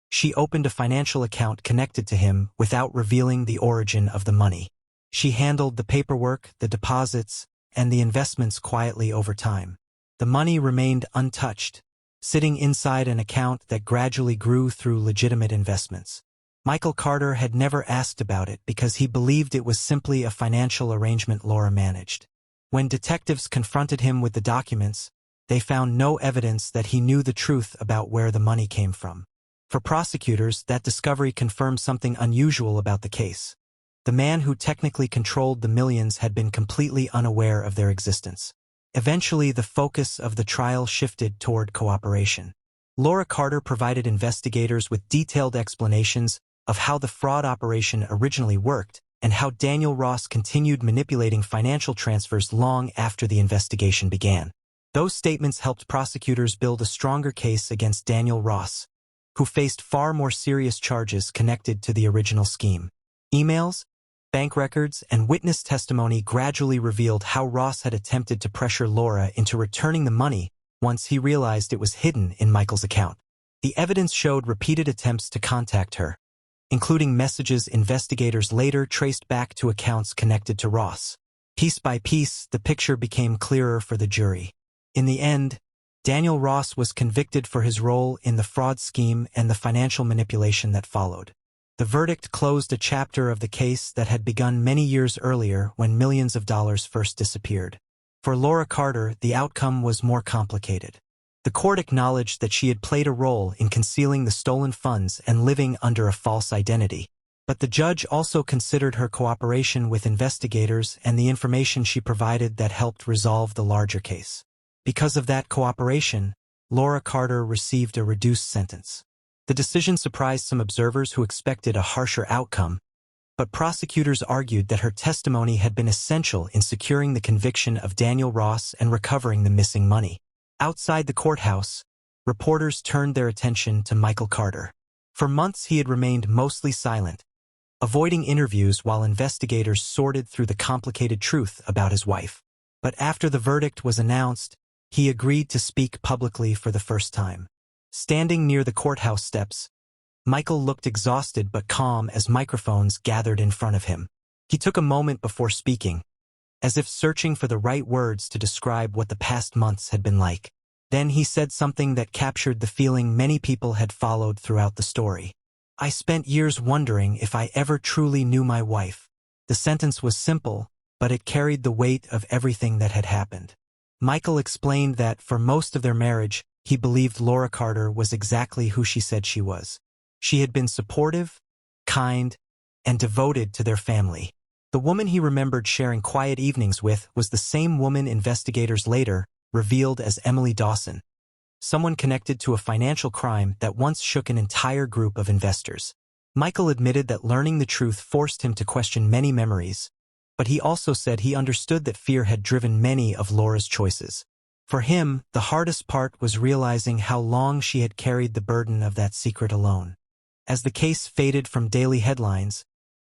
she opened a financial account connected to him without revealing the origin of the money. She handled the paperwork, the deposits, and the investments quietly over time. The money remained untouched, sitting inside an account that gradually grew through legitimate investments. Michael Carter had never asked about it because he believed it was simply a financial arrangement Laura managed. When detectives confronted him with the documents, they found no evidence that he knew the truth about where the money came from. For prosecutors, that discovery confirmed something unusual about the case. The man who technically controlled the millions had been completely unaware of their existence. Eventually, the focus of the trial shifted toward cooperation. Laura Carter provided investigators with detailed explanations of how the fraud operation originally worked and how Daniel Ross continued manipulating financial transfers long after the investigation began. Those statements helped prosecutors build a stronger case against Daniel Ross, who faced far more serious charges connected to the original scheme. Emails, bank records, and witness testimony gradually revealed how Ross had attempted to pressure Laura into returning the money once he realized it was hidden in Michael's account. The evidence showed repeated attempts to contact her, including messages investigators later traced back to accounts connected to Ross. Piece by piece, the picture became clearer for the jury. In the end, Daniel Ross was convicted for his role in the fraud scheme and the financial manipulation that followed. The verdict closed a chapter of the case that had begun many years earlier when millions of dollars first disappeared. For Laura Carter, the outcome was more complicated. The court acknowledged that she had played a role in concealing the stolen funds and living under a false identity. But the judge also considered her cooperation with investigators and the information she provided that helped resolve the larger case. Because of that cooperation, Laura Carter received a reduced sentence. The decision surprised some observers who expected a harsher outcome, but prosecutors argued that her testimony had been essential in securing the conviction of Daniel Ross and recovering the missing money. Outside the courthouse, reporters turned their attention to Michael Carter. For months he had remained mostly silent, avoiding interviews while investigators sorted through the complicated truth about his wife. But after the verdict was announced, he agreed to speak publicly for the first time. Standing near the courthouse steps, Michael looked exhausted but calm as microphones gathered in front of him. He took a moment before speaking, as if searching for the right words to describe what the past months had been like. Then he said something that captured the feeling many people had followed throughout the story. "I spent years wondering if I ever truly knew my wife." The sentence was simple, but it carried the weight of everything that had happened. Michael explained that for most of their marriage, he believed Laura Carter was exactly who she said she was. She had been supportive, kind, and devoted to their family. The woman he remembered sharing quiet evenings with was the same woman investigators later revealed as Emily Dawson, someone connected to a financial crime that once shook an entire group of investors. Michael admitted that learning the truth forced him to question many memories, but he also said he understood that fear had driven many of Laura's choices. For him, the hardest part was realizing how long she had carried the burden of that secret alone. As the case faded from daily headlines,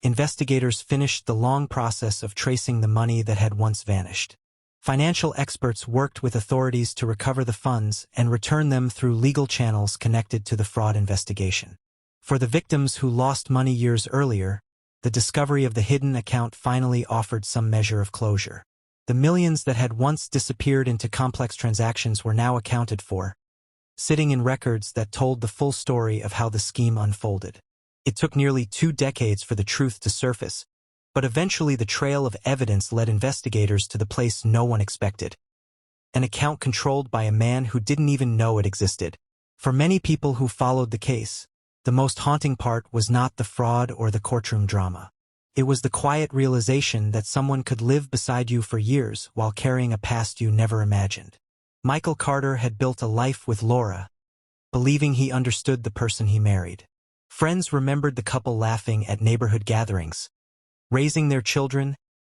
investigators finished the long process of tracing the money that had once vanished. Financial experts worked with authorities to recover the funds and return them through legal channels connected to the fraud investigation. For the victims who lost money years earlier, the discovery of the hidden account finally offered some measure of closure. The millions that had once disappeared into complex transactions were now accounted for, sitting in records that told the full story of how the scheme unfolded. It took nearly 2 decades for the truth to surface, but eventually the trail of evidence led investigators to the place no one expected. An account controlled by a man who didn't even know it existed. For many people who followed the case, the most haunting part was not the fraud or the courtroom drama. It was the quiet realization that someone could live beside you for years while carrying a past you never imagined. Michael Carter had built a life with Laura, believing he understood the person he married. Friends remembered the couple laughing at neighborhood gatherings, raising their children,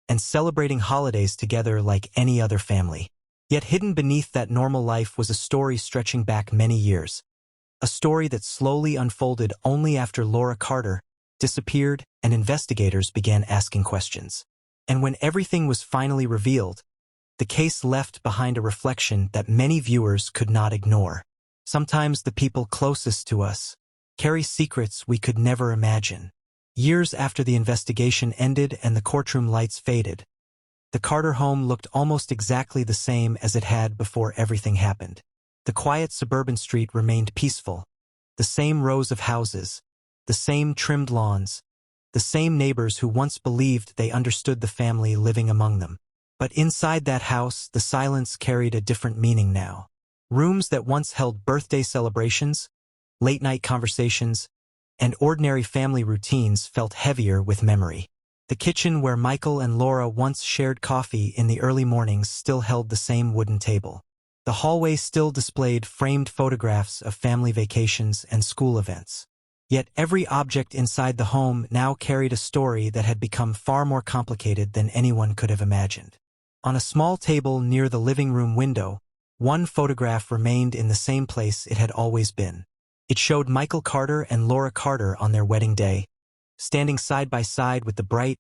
and celebrating holidays together like any other family. Yet hidden beneath that normal life was a story stretching back many years. A story that slowly unfolded only after Laura Carter disappeared and investigators began asking questions. And when everything was finally revealed, the case left behind a reflection that many viewers could not ignore. Sometimes the people closest to us carry secrets we could never imagine. Years after the investigation ended and the courtroom lights faded, the Carter home looked almost exactly the same as it had before everything happened. The quiet suburban street remained peaceful, the same rows of houses, the same trimmed lawns, the same neighbors who once believed they understood the family living among them. But inside that house, the silence carried a different meaning now. Rooms that once held birthday celebrations, late-night conversations, and ordinary family routines felt heavier with memory. The kitchen where Michael and Laura once shared coffee in the early mornings still held the same wooden table. The hallway still displayed framed photographs of family vacations and school events. Yet every object inside the home now carried a story that had become far more complicated than anyone could have imagined. On a small table near the living room window, one photograph remained in the same place it had always been. It showed Michael Carter and Laura Carter on their wedding day, standing side by side with the bright,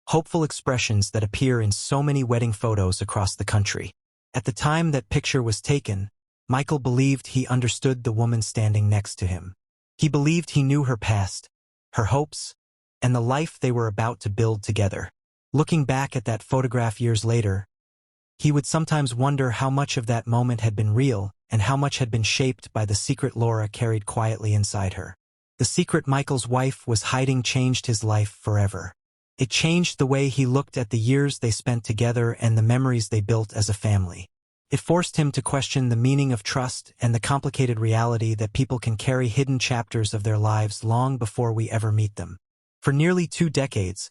hopeful expressions that appear in so many wedding photos across the country. At the time that picture was taken, Michael believed he understood the woman standing next to him. He believed he knew her past, her hopes, and the life they were about to build together. Looking back at that photograph years later, he would sometimes wonder how much of that moment had been real and how much had been shaped by the secret Laura carried quietly inside her. The secret Michael's wife was hiding changed his life forever. It changed the way he looked at the years they spent together and the memories they built as a family. It forced him to question the meaning of trust and the complicated reality that people can carry hidden chapters of their lives long before we ever meet them. For nearly 2 decades,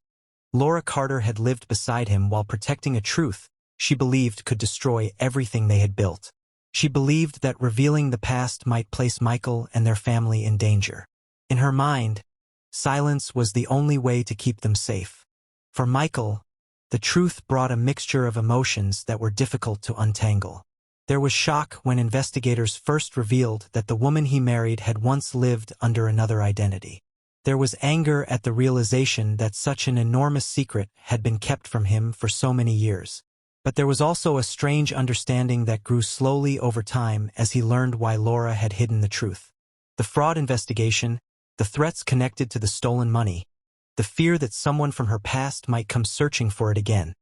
Laura Carter had lived beside him while protecting a truth she believed could destroy everything they had built. She believed that revealing the past might place Michael and their family in danger. In her mind, silence was the only way to keep them safe. For Michael, the truth brought a mixture of emotions that were difficult to untangle. There was shock when investigators first revealed that the woman he married had once lived under another identity. There was anger at the realization that such an enormous secret had been kept from him for so many years. But there was also a strange understanding that grew slowly over time as he learned why Laura had hidden the truth. The fraud investigation, the threats connected to the stolen money, the fear that someone from her past might come searching for it again.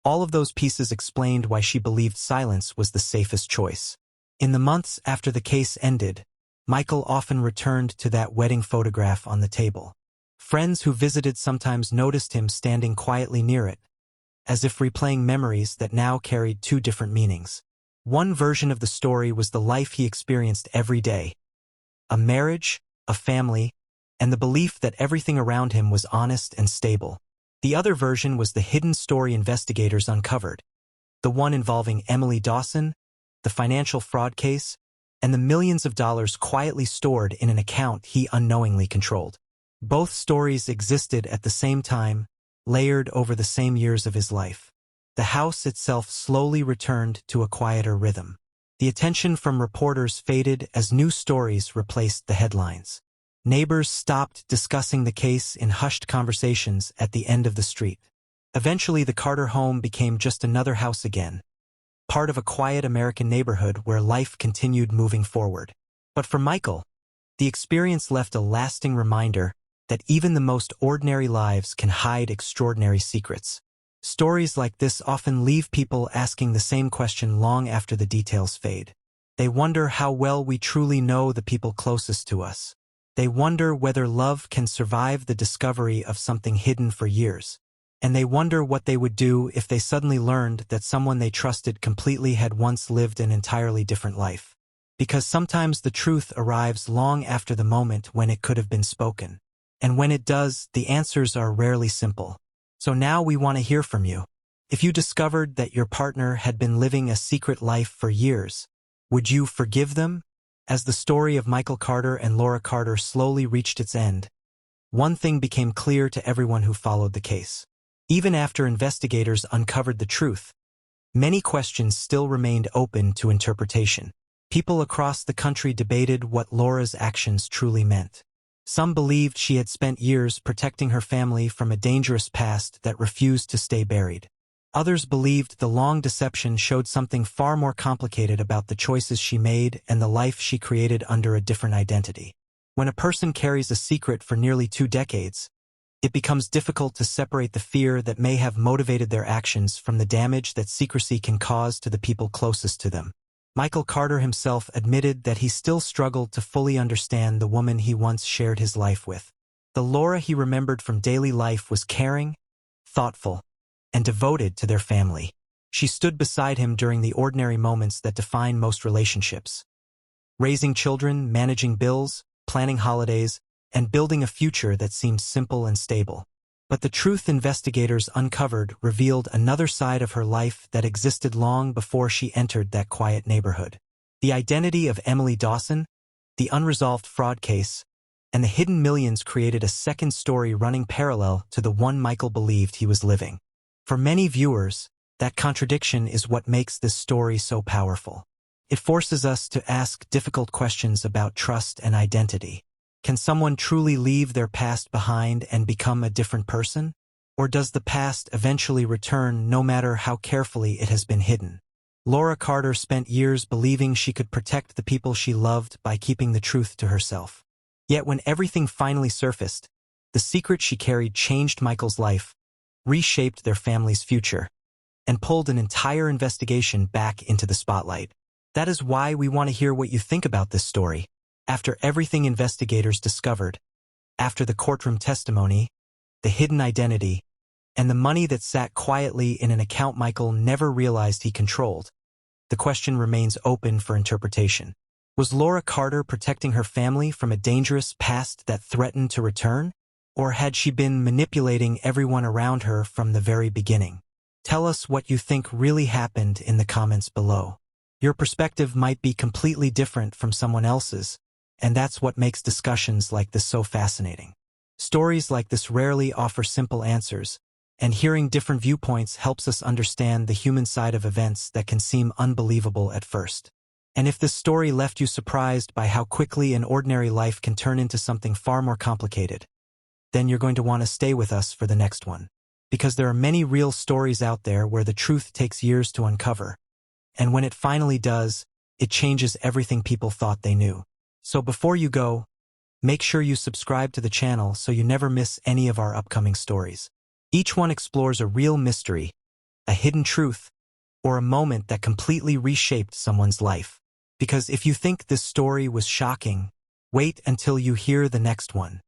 All of those pieces explained why she believed silence was the safest choice. In the months after the case ended, Michael often returned to that wedding photograph on the table. Friends who visited sometimes noticed him standing quietly near it, as if replaying memories that now carried 2 different meanings. One version of the story was the life he experienced every day. A marriage, a family, and the belief that everything around him was honest and stable. The other version was the hidden story investigators uncovered. The one involving Emily Dawson, the financial fraud case, and the millions of dollars quietly stored in an account he unknowingly controlled. Both stories existed at the same time, layered over the same years of his life. The house itself slowly returned to a quieter rhythm. The attention from reporters faded as new stories replaced the headlines. Neighbors stopped discussing the case in hushed conversations at the end of the street. Eventually, the Carter home became just another house again, part of a quiet American neighborhood where life continued moving forward. But for Michael, the experience left a lasting reminder that even the most ordinary lives can hide extraordinary secrets. Stories like this often leave people asking the same question long after the details fade. They wonder how well we truly know the people closest to us. They wonder whether love can survive the discovery of something hidden for years. And they wonder what they would do if they suddenly learned that someone they trusted completely had once lived an entirely different life. Because sometimes the truth arrives long after the moment when it could have been spoken. And when it does, the answers are rarely simple. So now we want to hear from you. If you discovered that your partner had been living a secret life for years, would you forgive them? As the story of Michael Carter and Laura Carter slowly reached its end, one thing became clear to everyone who followed the case. Even after investigators uncovered the truth, many questions still remained open to interpretation. People across the country debated what Laura's actions truly meant. Some believed she had spent years protecting her family from a dangerous past that refused to stay buried. Others believed the long deception showed something far more complicated about the choices she made and the life she created under a different identity. When a person carries a secret for nearly 2 decades, it becomes difficult to separate the fear that may have motivated their actions from the damage that secrecy can cause to the people closest to them. Michael Carter himself admitted that he still struggled to fully understand the woman he once shared his life with. The Laura he remembered from daily life was caring, thoughtful, and devoted to their family. She stood beside him during the ordinary moments that define most relationships. Raising children, managing bills, planning holidays, and building a future that seemed simple and stable. But the truth investigators uncovered revealed another side of her life that existed long before she entered that quiet neighborhood. The identity of Emily Dawson, the unresolved fraud case, and the hidden millions created a second story running parallel to the one Michael believed he was living. For many viewers, that contradiction is what makes this story so powerful. It forces us to ask difficult questions about trust and identity. Can someone truly leave their past behind and become a different person? Or does the past eventually return no matter how carefully it has been hidden? Laura Carter spent years believing she could protect the people she loved by keeping the truth to herself. Yet when everything finally surfaced, the secret she carried changed Michael's life, reshaped their family's future, and pulled an entire investigation back into the spotlight. That is why we want to hear what you think about this story. After everything investigators discovered, after the courtroom testimony, the hidden identity, and the money that sat quietly in an account Michael never realized he controlled, the question remains open for interpretation. Was Laura Carter protecting her family from a dangerous past that threatened to return? Or had she been manipulating everyone around her from the very beginning? Tell us what you think really happened in the comments below. Your perspective might be completely different from someone else's, and that's what makes discussions like this so fascinating. Stories like this rarely offer simple answers, and hearing different viewpoints helps us understand the human side of events that can seem unbelievable at first. And if this story left you surprised by how quickly an ordinary life can turn into something far more complicated, then you're going to want to stay with us for the next one. Because there are many real stories out there where the truth takes years to uncover, and when it finally does, it changes everything people thought they knew. So before you go, make sure you subscribe to the channel so you never miss any of our upcoming stories. Each one explores a real mystery, a hidden truth, or a moment that completely reshaped someone's life. Because if you think this story was shocking, wait until you hear the next one.